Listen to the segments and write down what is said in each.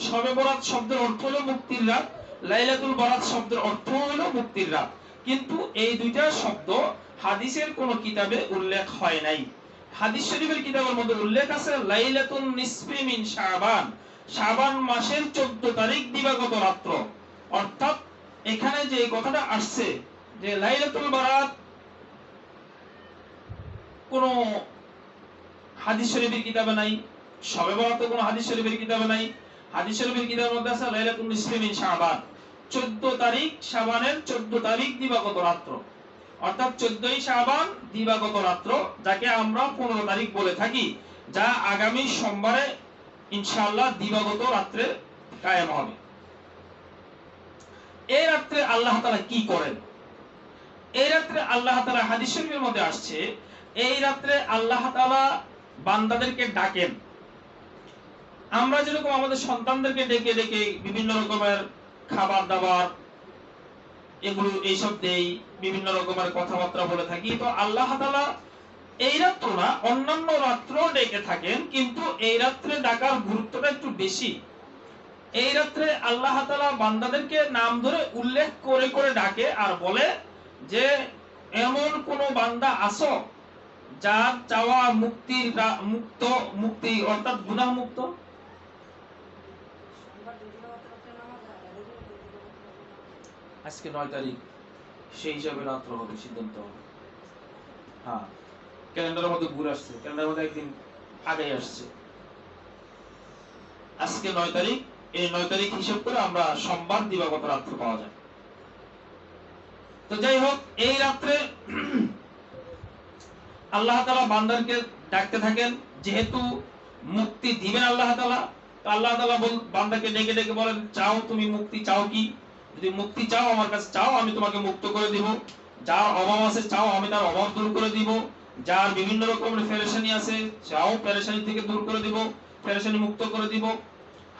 শবে বরাত শব্দের অর্থ হলো মুক্তির রাত, লাইলাতুল বরাত শব্দের অর্থ হলো মুক্তির রাত, কিন্তু এই দুইটা শব্দ হাদিসের কোন কিতাবে উল্লেখ হয় নাই। হাদিস শরীফের কিতাবের মধ্যে উল্লেখ আছে লাইলাতুন নিসফি মিন শাবান, শাবান মাসের 14 তারিখ দিবাগত রাত্র। অর্থাৎ এখানে যে কথাটা আসছে যে লাইলাতুল বরাত কোন হাদিস শরীফের কিতাবে নাই, শবে বরাত কোন হাদিস শরীফের কিতাবে নাই। হাদিস শরীফের কিতাবের মধ্যে আছে লাইলাতুন নিসফি মিন শাবান, 14 তারিখ শাবানের 14 তারিখ দিবাগত রাত্র, অর্থাৎ 14ই শাবান দিবাগত রাত্র, যাকে আমরা 15 তারিখ বলে থাকি, যা আগামী সোমবারে ইনশাআল্লাহ দিবাগত রাত্রে কায়েম হবে। এই রাত্রে আল্লাহ তাআলা কি করেন? এই রাত্রে আল্লাহ তাআলা হাদিস শরীফের মধ্যে আসছে এই রাত্রে আল্লাহ তাআলা বান্দাদেরকে ডাকেন। আমরা যেরকম আমাদের সন্তানদেরকে ডেকে ডেকে বিভিন্ন রকমের খাবার দাবার এগুলো এইসব দেই, বিভিন্ন রকমের কথাবার্তা বলে থাকি, তো আল্লাহ তাআলা এই রাত্র না অন্যান্য রাত্র ডেকে থাকেন, কিন্তু এই রাত্রে ডাকার গুরুত্বটা একটু বেশি। এই রাত্রে আল্লাহ তাআলা বান্দাদেরকে নাম ধরে উল্লেখ করে করে ডাকে আর বলে যে এমন কোন বান্দা আসো যার চাওয়া মুক্তি অর্থাৎ গুনাহ মুক্ত। আজকে 9 তারিখ, সেই হিসাবে রাত্র হবে, সিদ্ধান্ত হবে। হ্যাঁ, ক্যালেন্ডারের মধ্যে ঘুরে আসছে, ক্যালেন্ডারের মধ্যে একদিন আগে আসছে। আজকে 9 তারিখ, এই 9 তারিখ হিসাব করে আমরা সোমবার দিবাগত রাত্র পাওয়া যায়। তো যাই হোক, এই রাত্রে আল্লাহ তাআলা বান্দারকে ডাকতে থাকেন, যেহেতু মুক্তি দিবেন আল্লাহ তাআলা, তো আল্লাহ তাআলা বান্দাকে ডেকে ডেকে বলেন চাও তুমি মুক্তি, চাও কি? যদি মুক্তি চাও আমার কাছে চাও, আমি তোমাকে মুক্ত করে দিব। যার অভাব আছে চাও, আমি তার অভাব দূর করে দিব। যার বিভিন্ন রকমের পেরেশানি আছে চাও, পেরেশানি থেকে দূর করে দিব, পেরেশানি মুক্ত করে দিব।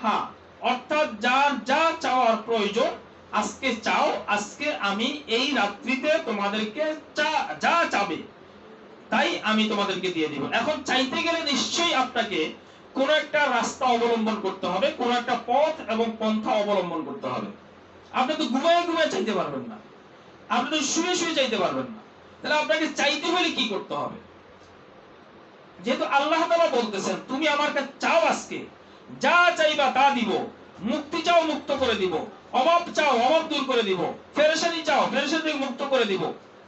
হ্যাঁ, অর্থাৎ যার যা চাওয়ার প্রয়োজন আজকে চাও, আজকে আমি এই রাত্রিতে তোমাদেরকে যা চাবে তাই আমি তোমাদেরকে দিয়ে দিব। এখন চাইতে গেলে নিশ্চয়ই আপনাকে কোন একটা রাস্তা অবলম্বন করতে হবে, কোন একটা পথ এবং পন্থা অবলম্বন করতে হবে। আপনি তো ঘুমায় ঘুমায় চাইতে পারবেন না, আপনি তো শুয়ে শুয়ে চাইতে পারবেন না। তাহলে আপনাকে চাইতে হলে কি করতে হবে? যেহেতু আল্লাহ তাআলা বলতেছেন তুমি আমার কাছে চাও, আজকে যা চাইবা তা দিব। মুক্তি চাও, মুক্ত করে দিব। অভাব চাও, অভাব দূর করে দিব। পেরেশানি চাও, পেরেশানি থেকে মুক্ত করে দিব।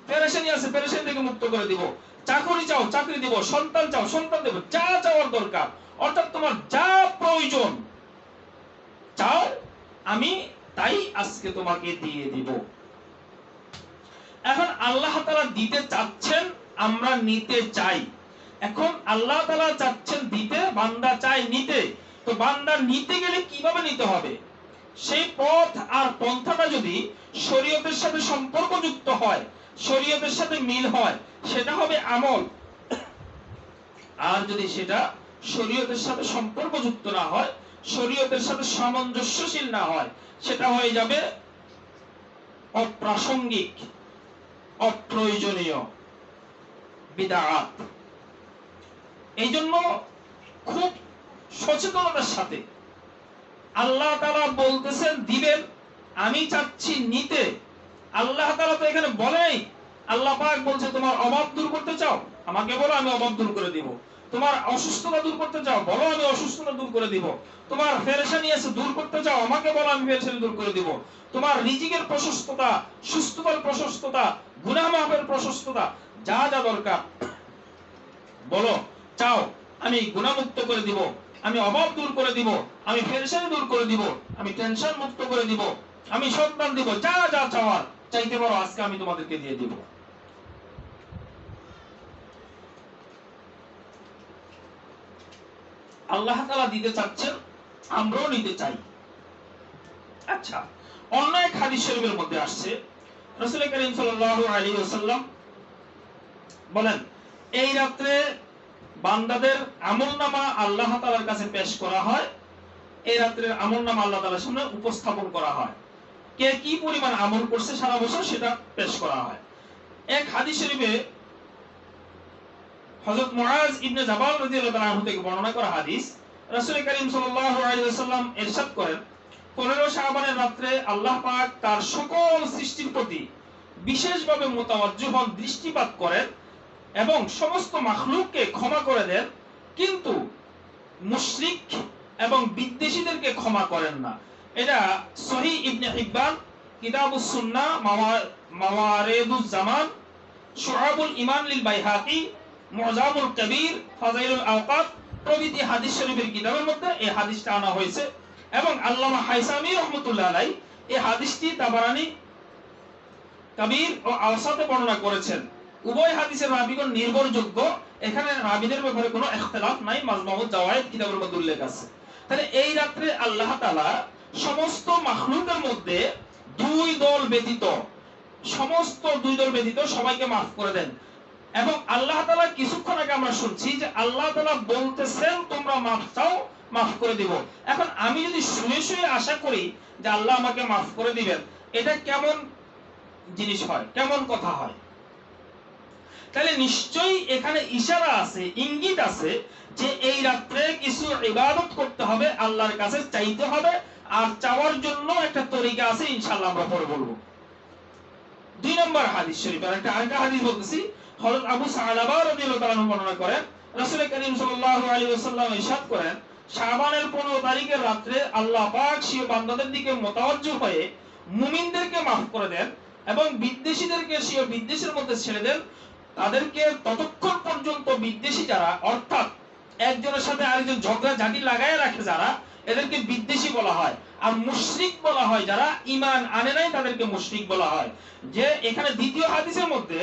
পেরেশানি আছে, পেরেশানি থেকে মুক্ত করে দিব। চাকরি চাও, চাকরি দিব। সন্তান চাও, সন্তান দেব। যা চাওয়ার দরকার, অর্থাৎ তোমার যা প্রয়োজন চাও, আমি তাই আজকে তোমাকে দিয়ে দিব। এখন আল্লাহ তাআলা দিতে চাচ্ছেন, আমরা নিতে চাই। এখন আল্লাহ তাআলা চাচ্ছেন দিতে, বান্দা চায় নিতে। তো বান্দা নিতে গেলে কিভাবে নিতে হবে? সেই পথ আর পন্থাটা যদি শরীয়তের সাথে সম্পর্কযুক্ত হয়, শরীয়তের সাথে মিল হয়, সেটা হবে আমল। আর যদি সেটা শরীয়তের সাথে সম্পর্কযুক্ত না হয়, শরীয়তের সাথে সামঞ্জস্যশীল না হয়, সেটা হয়ে যাবে অপ্রাসঙ্গিক, অপ্রয়োজনীয় বিদআত। এই জন্য খুব সচেতনতার সাথে আল্লাহ তাআলা বলতেছেন দিবেন, আমি চাচ্ছি নিতে। আল্লাহ তাআলা তো এখানে বলেই, আল্লাহ পাক বলছে তোমার অভাব দূর করতে চাও, আমাকে বলো, আমি অভাব দূর করে দিব। তোমার অসুস্থতা দূর করতে চাও, বলো, আমি অসুস্থতা দূর করে দিব। তোমার পেরেশানি আছে দূর করতে চাও, আমাকে বলো, আমি পেরেশানি দূর করে দিব। তোমার রিজিকের প্রশস্ততা, সুস্থতার প্রশস্ততা, গুনাহ মাফের প্রশস্ততা, যা যা দরকার বলো, চাও, আমি গুনাহ মুক্ত করে দিব, আমি অভাব দূর করে দিব, আমি পেরেশানি দূর করে দিব, আমি টেনশন মুক্ত করে দিব, আমি সন্তান দিব। যা যা চাওয়ার চাইতে পারো, আজকে আমি তোমাদেরকে দিয়ে দিব। আল্লাহ তাআলা দিতে চাচ্ছেন, আমরাও নিতে চাই। আচ্ছা, অন্য এক হাদিস শরীফের মধ্যে আসছে রাসূল করিম সাল্লাল্লাহু আলাইহি ওয়াসাল্লাম বলেন এই রাতে বান্দাদের আমলনামা আল্লাহ তাআলার কাছে পেশ করা হয়। এই রাতের আমলনামা আল্লাহ তাআলার সামনে উপস্থাপন করা হয়। কে কি পরিমাণ আমল করছে সারা বছর সেটা পেশ করা হয়। এক হাদিস শরীফে হযরত মুআজ ইবনে জাবাল রাদিয়াল্লাহু তাআলা আনহু থেকে বর্ণনা করা হাদিস, রাসূল করিম সাল্লাল্লাহু আলাইহি ওয়াসাল্লাম ইরশাদ করেন 15 শাবানের রাত্রে আল্লাহ পাক তার সকল সৃষ্টির প্রতি বিশেষভাবে মুতাওয়াজ্জহ হন, দৃষ্টিপাত করেন এবং সমস্ত মাখলুককে ক্ষমা করে দেন, কিন্তু মুশরিক এবং বিদ্বেষীদেরকে ক্ষমা করেন না। এটা সহিহ ইবনে হিব্বান, কিতাবুস সুন্নাহ, মাওয়ারিদুজ জামান, শুআবুল ঈমান লিল বাইহাকি, মুজামুল কবির, ফাযাইলুল আওকাত প্রভৃতি হাদিস শরীফের কিতাবের মধ্যে এই হাদিসটা আনা হয়েছে। এবং আল্লামা হাইসামি রাহমাতুল্লাহ আলাইহি এই হাদিসটি তাবারানী কবির ও আওসাতে বর্ণনা করেছেন। উভয় হাদিসের রাবীগণ নির্ভরযোগ্য, এখানে রাবীদের ব্যাপারে কোনো ইখতিলাফ নাই, মাজমুউজ জাওয়ায়েদ কিতাবের মধ্যে উল্লেখ আছে। তাহলে এই রাতে আল্লাহ তাআলা সমস্ত মাখলুকের মধ্যে সমস্ত দুই দল ব্যতীত সবাইকে মাফ করে দেন। এবং আল্লাহ তাআলা কিছুক্ষণ আগে আমরা শুনছি যে আল্লাহ তাআলা বলতেছেন তোমরা মাফ চাও, মাফ করে দিব। এখন আমি যদি শুয়ে শুয়ে আশা করি যে আল্লাহ আমাকে মাফ করে দিবেন, এটা কেমন জিনিস হয়, কেমন কথা হয়? তাহলে নিশ্চয়ই এখানে ইশারা আছে, ইঙ্গিত আছে যে এই রাত্রে কিছু ইবাদত করতে হবে, আল্লাহর কাছে চাইতে হবে, আর চাওয়ার জন্য একটা তরিকা আছে, ইনশাআল্লাহ আমরা পরে বলবো। 2 নম্বর হাদিস শরীফ, আরেকটা হাদিস বলতেছি। হযরত আবু সালাবা রাদিয়াল্লাহু তাআলা বর্ণনা করেন রাসূল করিম সাল্লাল্লাহু আলাইহি ওয়াসাল্লাম ইরশাদ করেন শাবানের 15 তারিখের রাতে আল্লাহ পাক স্বীয় বান্দাদের দিকে মুতাওয়াজ্জিহ হয়ে মুমিনদেরকে মাফ করে দেন এবং বিদ্বেষীদেরকে স্বীয় বিদ্বেষের মধ্যে ছেড়ে দেন। তাদেরকে ততক্ষণ পর্যন্ত বিদ্বেষী যারা, অর্থাৎ একজনের সাথে আরেকজন ঝগড়া ঝাঁটি লাগায় রাখে যারা, এদেরকে বিদ্বেষী বলা হয়। আর মুশরিক বলা হয় যারা ঈমান আনে নাই, তাদেরকে মুশরিক বলা হয়। যে এখানে দ্বিতীয় হাদিসের মধ্যে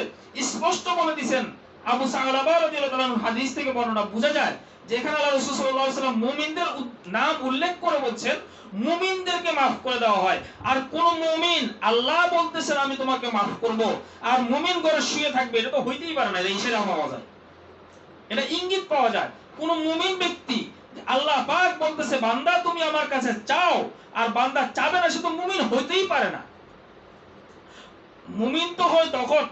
স্পষ্ট বলে দিবেন, আবু সালাবা রাদিয়াল্লাহু তাআলা হাদিস থেকে বর্ণনা বোঝা যায় যে এখানে আল্লাহ রাসূল সাল্লাল্লাহু আলাইহি ওয়াসাল্লাম মুমিনদের নাম উল্লেখ করে বলছেন মুমিনদেরকে মাফ করে দেওয়া হয়। আর কোন মুমিন আল্লাহ বলতেছেন আমি তোমাকে মাফ করব, আর মুমিন ঘরে শুয়ে থাকবে, এটা তো হইতেই পারে না। এটা ইশারা পাওয়া যায়, এটা ইঙ্গিত পাওয়া যায়। কোন মুমিন ব্যক্তি আল্লাহ পাক বলতেছে বান্দা তুমি আমার কাছে চাও, আর বান্দা চাবে না, সে তো মুমিন হইতেই পারে না। মুমিন তো হয় তখন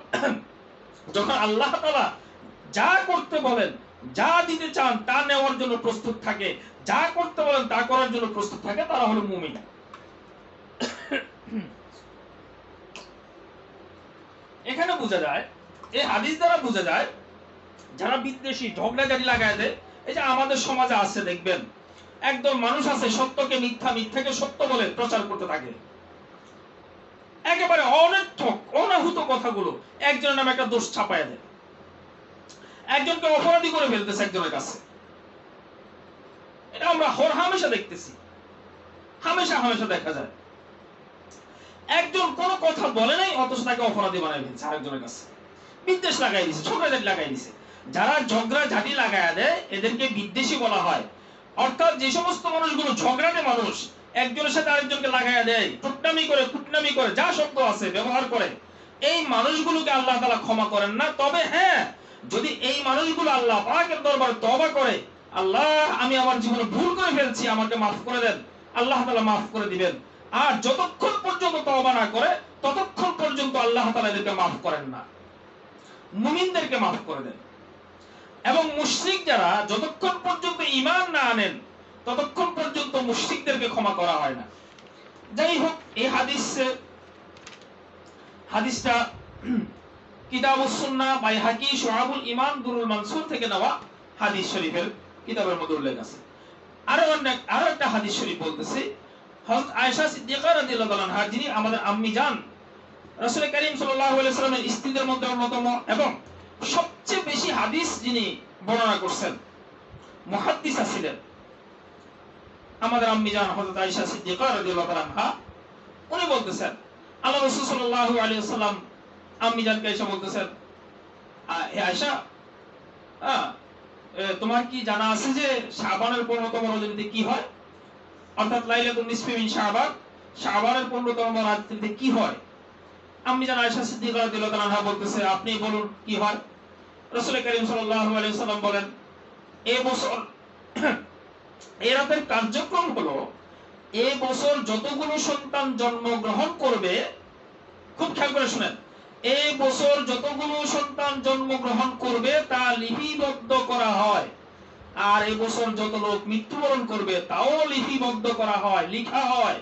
যখন আল্লাহ তাআলা যা করতে বলেন, যা দিতে চান তা নেওয়ার জন্য প্রস্তুত থাকে, যা করতে বলেন তা করার জন্য প্রস্তুত থাকে, তারা হলো মুমিন। এখানে বোঝা যায়, এই হাদিস দ্বারা বোঝা যায় যারা বিদ্বেষী, ঝগড়াঝাটি লাগায় দেয়, এই যে আমাদের সমাজে আছে দেখবেন একদল মানুষ আছে সত্যকে মিথ্যা, মিথ্যাকে সত্য বলে প্রচার করতে থাকে। একেবারে অনর্থক অনাহুত কথাগুলো একজনের নামে একটা দোষ ছাপায় দেয়, একজনকে অপরাধী করে ফেলতেছে একজনের কাছে। এটা আমরা হামেশা দেখতেছি, হামেশা দেখা যায়। একজন কোন কথা বলে নাই, অথচ তাকে অপরাধী বানাই ফেলছে আরেকজনের কাছে, বিদ্বেষ লাগাই দিছে, ঝগড়াঝাটি লাগাই দিছে। যারা ঝগড়া ঝাঁটি লাগায় দেয় এদেরকে বিদ্বেষী বলা হয়। অর্থাৎ যে সমস্ত মানুষগুলো ঝগড়াটে মানুষ, একজনের সাথে আরেকজনকে লাগাইয়া দেয়, টুটনামি করে, কুটনামি করে, যা শব্দ আছে ব্যবহার করে, এই মানুষগুলোকে আল্লাহ তাআলা ক্ষমা করেন না। তবে হ্যাঁ, যদি এই মানুষগুলো আল্লাহ পাকের দরবারে তওবা করে, আল্লাহ আমি আমার জীবনে ভুল করে ফেলছি, আমাকে মাফ করে দেন, আল্লাহ তাআলা মাফ করে দিবেন। আর যতক্ষণ পর্যন্ত তওবা না করে ততক্ষণ পর্যন্ত আল্লাহ তাআলা এদেরকে মাফ করেন না, মুমিনদেরকে মাফ করে দেন। এবং মুশরিক যারা যতক্ষণ পর্যন্ত ঈমান না আনেন ততক্ষণ পর্যন্ত মুশরিকদেরকে ক্ষমা করা হয় না। যাই হোক, এই হাদিসটা কিতাবুস সুন্নাহ, বাইহাকি, শুআবুল ঈমান, দুরুল মানসুর থেকে নেওয়া হাদিস শরীফের কিতাবের মধ্যে উল্লেখ আছে। আরো একটা হাদিস শরীফ বলতেছি, হযরত আয়েশা সিদ্দিকা রাদিয়াল্লাহু তাআলা আনহা, যিনি আমাদের আম্মি জান, রাসূল করিম সাল্লাল্লাহু আলাইহি ওয়াসাল্লামের স্ত্রীদের মধ্যে অন্যতম এবং সবচেয়ে বেশি হাদিস যিনি বর্ণনা করছেন, মুহাদ্দিসা ছিলেন আমাদের আম্মি জান হযরত আয়েশা সিদ্দিকা রাদিয়াল্লাহু তাআলা আনহা। উনি বলতেছেন আল্লাহ রাসূল সাল্লাল্লাহু আলাইহি ওয়াসাল্লাম আম্মি জানকে এসে বলতেছেন, হে আয়েশা, তোমার কি জানা আছে যে শাবানের 15তম রজনীতে কি হয়? অর্থাৎ লাইলাতুন নিসফি মিন শাবান, শাবানের 15তম রাত্রিতে কি হয়? আম্মি জান আয়েশা সিদ্দিকা রাদিয়াল্লাহু তাআলা আনহা বলতেছে, আপনি বলুন কি হয়? রাসূল করিম সাল্লাল্লাহু আলাইহি ওয়াসাল্লাম বলেন, এই বছর এই রাতের কার্যক্রম হলো, এই বছর যতগুলো সন্তান জন্মগ্রহণ করবে, খুব খেয়াল করে শুনেন, এই বছর যতগুলো সন্তান জন্মগ্রহণ করবে তা লিপিবদ্ধ করা হয় আর এই বছর যত লোক মৃত্যুবরণ করবে তাও লিপিবদ্ধ করা হয়, লিখা হয়।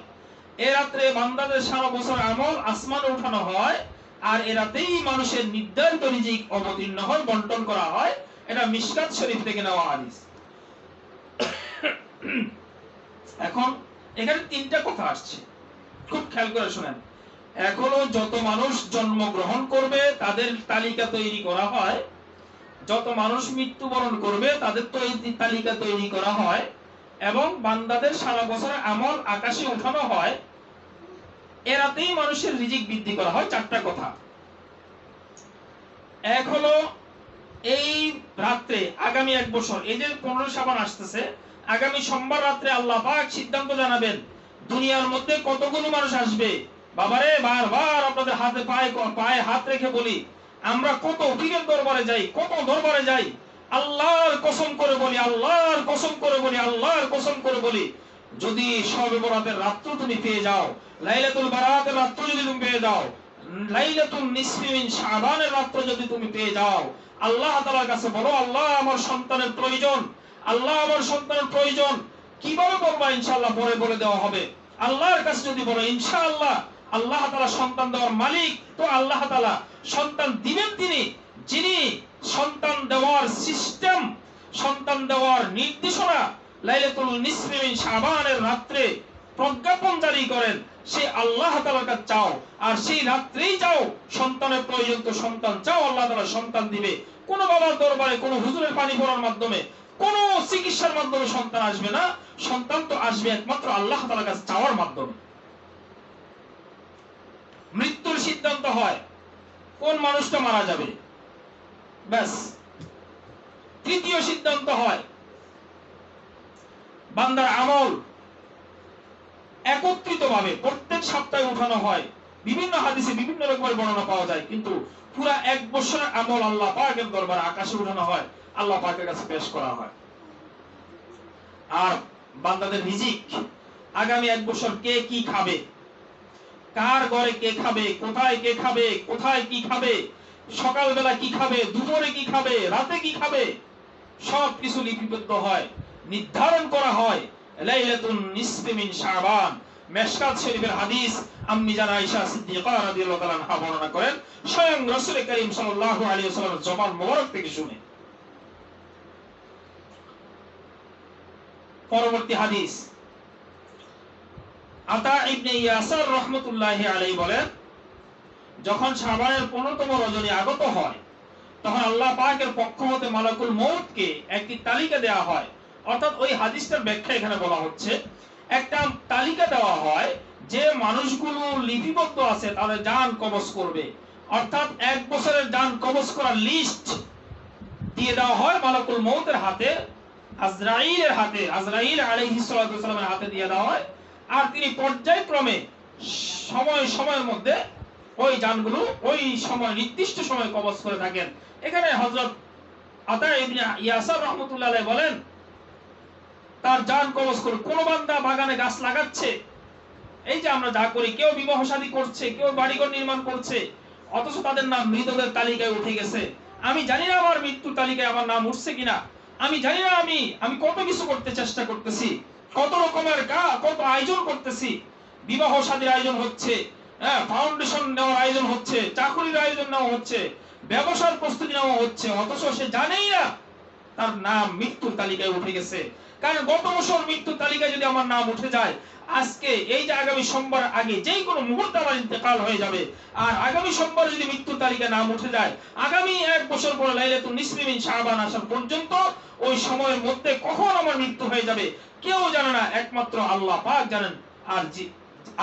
এ রাত্রে বান্দাদের সারা বছর আমল আসমানে উঠানো হয়, আর এ রাতেই মানুষের নির্ধারিত রিজিক অবতীর্ণ হয়, বন্টন করা হয়। এটা মিশকাত শরীফ থেকে নেওয়া হাদিস। এখন এখানে তিনটা কথা আসছে, খুব খেয়াল করে শুনেন। এখনো যত মানুষ জন্মগ্রহণ করবে তাদের তালিকা তৈরি করা হয়, যত মানুষ মৃত্যুবরণ করবে তাদের তালিকা তৈরি করা হয়, এবং বান্দাদের সারা বছরের আমল আকাশে উঠানো হয়। এ রাতেই মানুষের রিজিক বৃদ্ধি করা হয়। চারটা কথা। এক হলো এই রাত্রে আগামী এক বছর, এই যে 15 শাবান আসতেছে, আগামী সোমবার রাত্রে আল্লাহ পাক সিদ্ধান্ত জানাবেন দুনিয়ার মধ্যে কতগুলো মানুষ আসবে। বাবারে, বারবার আপনাদের হাতে পায়ে হাত রেখে বলি, আমরা কত পীরের দরবারে যাই, কত দরবারে যাই, আল্লাহর কসম করে বলি, আল্লাহর কসম করে বলি, আল্লাহর কসম করে বলি, যদি শবে বরাতের রাত্র তুমি পেয়ে যাও, লাইলাতুল বারাতের রাত্র যদি তুমি পেয়ে যাও, লাইলাতুল নিসফি মিন শাবানের রাত্র যদি তুমি পেয়ে যাও, আল্লাহ তাআলার কাছে বলো, আল্লাহ আমার সন্তানের প্রয়োজন, আল্লাহ আমার সন্তানের প্রয়োজন। কিভাবে বলবা? ইনশাআল্লাহ পরে বলে দেওয়া হবে। আল্লাহর কাছে যদি বলো ইনশাআল্লাহ, আল্লাহ তাআলা সন্তান দেওয়ার মালিক, তো আল্লাহ তাআলা সন্তান দিবেন তিনি, যিনি সন্তান দেওয়ার সিস্টেম, সন্তান দেওয়ার নির্দেশনা লাইলাতুল নিসফি মিন শাবানের রাত্রে প্রজ্ঞাপন জারি করেন। সেই আল্লাহ তাআলার কাছে চাও, আর সেই রাত্রেই চাও। সন্তানের প্রয়োজন তো সন্তান চাও, আল্লাহ তাআলা সন্তান দিবে। কোন বাবার দরবারে, কোন হুজুরের পানি পড়ার মাধ্যমে, কোন চিকিৎসার মাধ্যমে সন্তান আসবে না। সন্তান তো আসবে একমাত্র আল্লাহ তাআলার কাছে চাওয়ার মাধ্যমে। মৃত্যুর সিদ্ধান্ত হয় কোন মানুষটা মারা যাবে, ব্যাস। তৃতীয় সিদ্ধান্ত হয় বান্দার আমল একত্রিতভাবে প্রত্যেক সপ্তাহে উঠানো হয়। বিভিন্ন হাদিসে বিভিন্ন রকমের বর্ণনা পাওয়া যায়, কিন্তু পুরা এক বছরের আমল আল্লাহ পাকের দরবারে আকাশে উঠানো হয়, আল্লাহ পাকের কাছে পেশ করা হয়। আর বান্দাদের রিজিক, আগামী এক বছর কে কি খাবে, কার ঘরে কে খাবে, কোথায় কে খাবে, কোথায় কি খাবে, সকালবেলা কি খাবে, দুপুরে কি খাবে, রাতে কি খাবে, সব কিছু লিপিবদ্ধ হয়, নির্ধারণ করা হয়। লাইলাতুন নিসফি মিন শাবান, মিশকাত শরীফের হাদিস, আম্মি জান আয়েশা সিদ্দিকা রাদিয়াল্লাহু তাআলা আনহা বর্ণনা করেন, স্বয়ং রাসূল করিম সাল্লাল্লাহু আলাইহি ওয়াসাল্লামের জবান মোবারক থেকে শুনে। পরবর্তী হাদিস, আতা ইবনে ইয়াসার রাহমাতুল্লাহি আলাইহি বলেন, যখন শাবানের 15তম রজনী আগত হয়, তখন আল্লাহ পাকের পক্ষ হতে মালাকুল মউতকে একটি তালিকা দেওয়া হয়। অর্থাৎ ওই হাদিসটার ব্যাখ্যা এখানে বলা হচ্ছে, একটা তালিকা দেওয়া হয় যে মানুষগুলো লিপিবদ্ধ আছে তাদের জান কবজ করবে। অর্থাৎ এক বছরের জান কবজ করার লিস্ট দিয়ে দেওয়া হয় মালাকুল মউতের হাতে, আজরাইলের হাতে, আজরাইল আলাইহিস সালাতু ওয়াস সালামের হাতে দিয়ে দেওয়া হয়। আর তিনি পর্যায়ক্রমে সময়ের মধ্যে ওই জানগুলো ওই সময় নির্দিষ্ট সময় কবজ করে থাকেন। এখানে হযরত আতা ইবনে ইয়াসার রাহমাতুল্লাহ আলাইহি বলেন, তার জান কবজ করে কোন বান্দা বাগানে গাছ লাগাচ্ছে, এই যে আমরা যা করি, কেউ বিবাহ শাদী করছে, কেউ বাড়িঘর নির্মাণ করছে, অথচ তাদের নাম মৃতদের তালিকায় উঠে গেছে। আমি জানি না আমার মৃত্যুর তালিকায় আমার নাম উঠছে কিনা, আমি জানি না আমি কত কিছু করতে চেষ্টা করতেছি, কত রকমের কত আয়োজন করতেছি, বিবাহ শাদীর আয়োজন হচ্ছে, ফাউন্ডেশন নেওয়ার আয়োজন হচ্ছে, চাকরির আয়োজন নেওয়া হচ্ছে, ব্যবসার প্রস্তুতি নেওয়া হচ্ছে, অথচ সে জানেই না তার নাম মৃত্যুর তালিকায় উঠে গেছে। কারণ গত বছর মৃত্যুর তালিকায় যদি আমার নাম উঠে যায়, আজকে এই যে আগামী সোমবার আগে যেই কোনো মুহূর্তে আমার ইন্তেকাল হয়ে যাবে। আর আগামী সোমবার যদি মৃত্যুর তালিকায় নাম উঠে যায়, আগামী এক বছর পরে লাইলাতুন নিসফি মিন শাবান আসার পর্যন্ত ওই সময়ের মধ্যে কখন আমার মৃত্যু হয়ে যাবে কেউ জানে না, একমাত্র আল্লাহ পাক জানেন। আর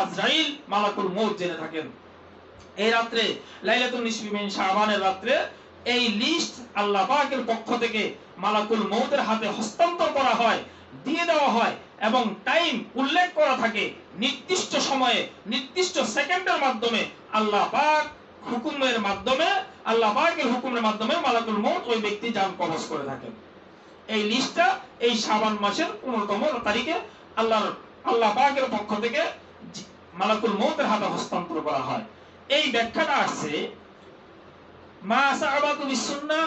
আজরাইল মালাকুল মউত জেনে থাকেন। এই রাত্রে লাইলাতুন নিসফি মিন শাবানের রাত্রে এই লিস্ট আল্লাহ পাকের পক্ষ থেকে মালাকুল মউতের হাতে হস্তান্তর করা হয়, দিয়ে দেওয়া হয়, এবং টাইম উল্লেখ করা থাকে নির্দিষ্ট সময়ে, নির্দিষ্ট সেকেন্ডের মাধ্যমে আল্লাহ পাক হুকুমের মাধ্যমে, আল্লাহ পাকের হুকুমের মাধ্যমে মালাকুল মউত ওই ব্যক্তি জান কবজ করে থাকেন। এই লিস্টটা এই শাবান মাসের 15তম তারিখে আল্লাহ পাকের পক্ষ থেকে মালাকুল মউতের হাতে হস্তান্তর করা হয়। এই ব্যাখ্যাটা আসছে মা সাআবাতু বিসুন্নাহ,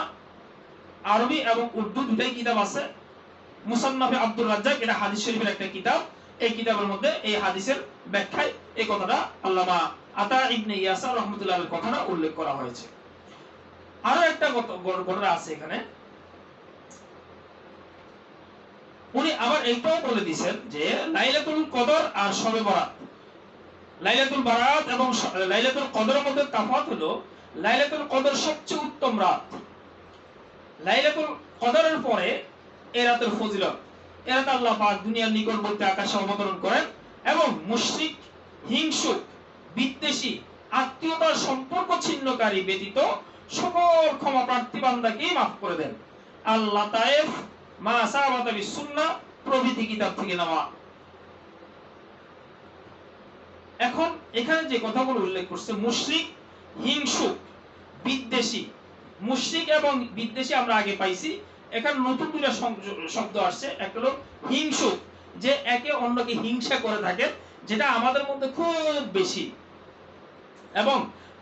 আরবি এবং উর্দু দুটাই কিতাব আছে। মুসান্নাফে আব্দুর রাজ্জাক, এটা হাদিস শরীফের একটা কিতাব। এই কিতাবের মধ্যে এই হাদিসের ব্যাখ্যায় এই কথাটা আল্লামা আতা ইবনে ইয়াসার রাহমাতুল্লাহ আলাইহির কথাটা উল্লেখ করা হয়েছে। আরো একটা ঘটনা আছে এখানে, উনি আবার এইটাও বলে দিয়েছেন যে লাইলাতুল কদর আর শবে বরাত, লাইলাতুল বারাত এবং লাইলাতুল কদরের মধ্যে তফাৎ হলো লাইলাতুল কদর সবচেয়ে উত্তম রাত। লাইলাতুল কদরের পরে এই রাতের ফজিলত, এই রাতে আল্লাহ পাক দুনিয়ার নিকটবর্তী আকাশে অবতরণ করেন এবং মুশরিক, হিংসুক, বিদ্বেষী, আত্মীয়তার সম্পর্ক ছিন্নকারী ব্যতীত সকল ক্ষমা প্রার্থী বান্দাকেই মাফ করে দেন। আল্লাহ তায়েফ, মা সাবাতা বিসুন্নাহ প্রভৃতি কিতাব থেকে নেওয়া। এখন এখানে যে কথাগুলো উল্লেখ করছে, মুশরিক, হিংসুক, বিদ্বেষী, মুশরিক এবং বিদ্বেষী আমরা আগে পাইছি, এখানে নতুন দুটো শব্দ আসছে। একটা হলো হিংসুক, যে একে অন্যকে হিংসা করে থাকে, যেটা আমাদের মধ্যে খুব বেশি, এবং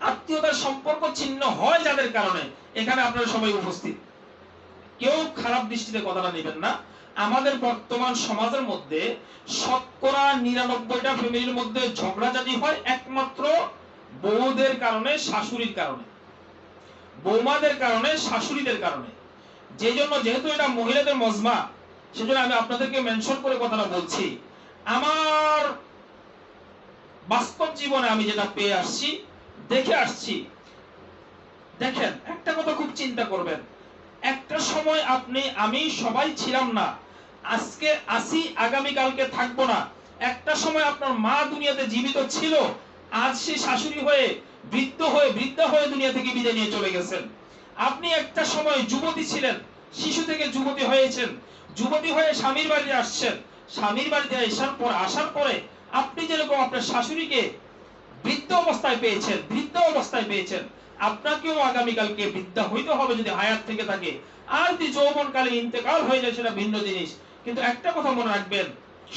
আত্মীয়তার সম্পর্ক ছিন্ন হয় যাদের কারণে। এখানে আপনারা সবাই উপস্থিত, কেউ খারাপ দৃষ্টিতে কথাটা নেবেন না। আমাদের বর্তমান সমাজের মধ্যে শতকরা 99টা ফ্যামিলির মধ্যে ঝগড়াঝাটি হয় একমাত্র বউদের কারণে, শাশুড়ির কারণে, বৌমাদের কারণে, শাশুড়িদের কারণে। যেহেতু এটা মহিলাদের মজমা, সেজন্য আমি আপনাদেরকে মেনশন করে কথাটা বলছি। আমার বাস্তব জীবনে আমি যেটা পেয়ে আসছি, দেখে আসছি, দেখেন একটা কথা খুব চিন্তা করবেন। একটা সময় আমি সবাই ছিলাম না, আজকে আসি, আগামী কালকে থাকবো না। একটা সময় আপনার মা দুনিয়াতে জীবিত ছিল, আজ সে শাশুড়ি হয়ে, বৃদ্ধা হয়ে দুনিয়া থেকে বিদায় নিয়ে চলে গেছেন। আপনি একটা সময় যুবতী ছিলেন, শিশু থেকে যুবতী হয়েছেন, যুবতী হয়ে স্বামীর বাড়িতে আসছেন, স্বামীর বাড়িতে আসার পরে আপনি যেরকম আপনার শাশুড়িকে বৃদ্ধ অবস্থায় পেয়েছেন, আপনাকেও আগামীকালকে বৃদ্ধা হইতে হবে যদি হায়াত থেকে থাকে। আর যদি যৌবনকালে ইন্তেকাল হয়ে যায় সেটা ভিন্ন জিনিস। কিন্তু একটা কথা মনে রাখবেন,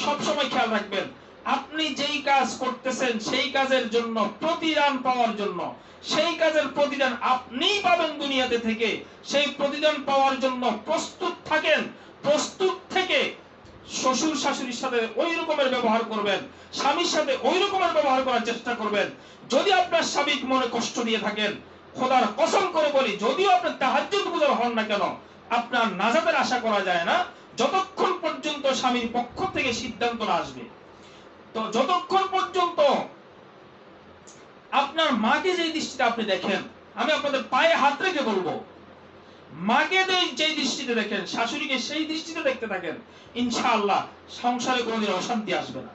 সব সময় খেয়াল রাখবেন, আপনি যেই কাজ করতেছেন সেই কাজের জন্য প্রতিদান পাওয়ার জন্য, সেই কাজের প্রতিদান আপনিই পাবেন দুনিয়াতে থেকে। সেই প্রতিদান পাওয়ার জন্য প্রস্তুত থাকেন, প্রস্তুত থেকে শ্বশুর শাশুড়ির সাথে ওই রকমের ব্যবহার করবেন, স্বামীর সাথে ওই রকমের ব্যবহার করার চেষ্টা করবেন। যদি আপনার স্বামী মনে কষ্ট দিয়ে থাকেন, খোদার কসম করে বলি, যদিও আপনি তাহাজ্জুদ গুজার হন না কেন, আপনার নাজাতের আশা করা যায় না যতক্ষণ পর্যন্ত স্বামীর পক্ষ থেকে সিদ্ধান্ত না আসবে। তো যতক্ষণ পর্যন্ত আপনার মাকে যে দৃষ্টিতে আপনি দেখেন, আমি আপনাদের পায়ে হাত রেখে বলবো, মাকে যে দৃষ্টিতে দেখেন, শাশুড়িকে সেই দৃষ্টিতে দেখতে থাকেন, ইনশাআল্লাহ সংসারে কোনোদিন অশান্তি আসবে না।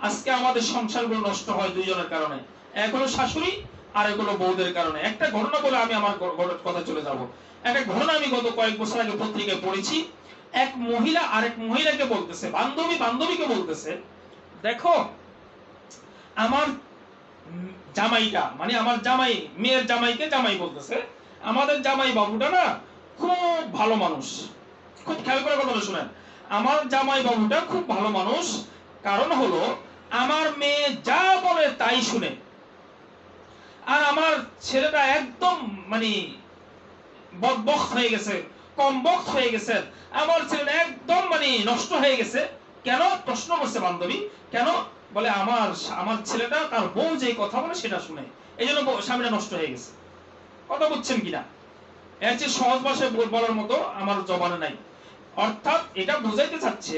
আজকে আমাদের সংসারগুলো নষ্ট হয় দুইজনের কারণে, এক হলো শাশুড়ি আর এক হলো বউদের কারণে। একটা ঘটনা বলে আমি আমার কথা চলে যাব। একটা ঘটনা আমি গত কয়েক বছর আগে পত্রিকায় পড়েছি। এক মহিলা আরেক মহিলাকে বলতেছে, বান্ধবীকে বলতেছে, দেখো আমার জামাইটা, মানে আমার জামাই, মেয়ের জামাইকে জামাই বলতেছে, আমাদের জামাই বাবুটা না খুব ভালো মানুষ। খুব খেয়াল করে কথাটা শুনেন, আমার জামাই বাবুটা খুব ভালো মানুষ। কারণ হলো আমার মেয়ে যা বলে তাই শুনে, আর আমার ছেলেটা একদম মানে বদবক্ত হয়ে গেছে, কমবক্ত হয়ে গেছে। আমার ছেলেটা একদম মানে নষ্ট হয়ে গেছে। কেন? প্রশ্ন করছে বান্ধবী, কেন? বলে আমার ছেলেটা তার বউ যে কথা বলে সেটা শুনে, এই জন্য স্বামীটা নষ্ট হয়ে গেছে। কথা বুঝছেন কিনা? এর চেয়ে সহজ ভাষায় বলার মতো আমার জবানে নাই। অর্থাৎ এটা বুঝাইতে চাচ্ছে,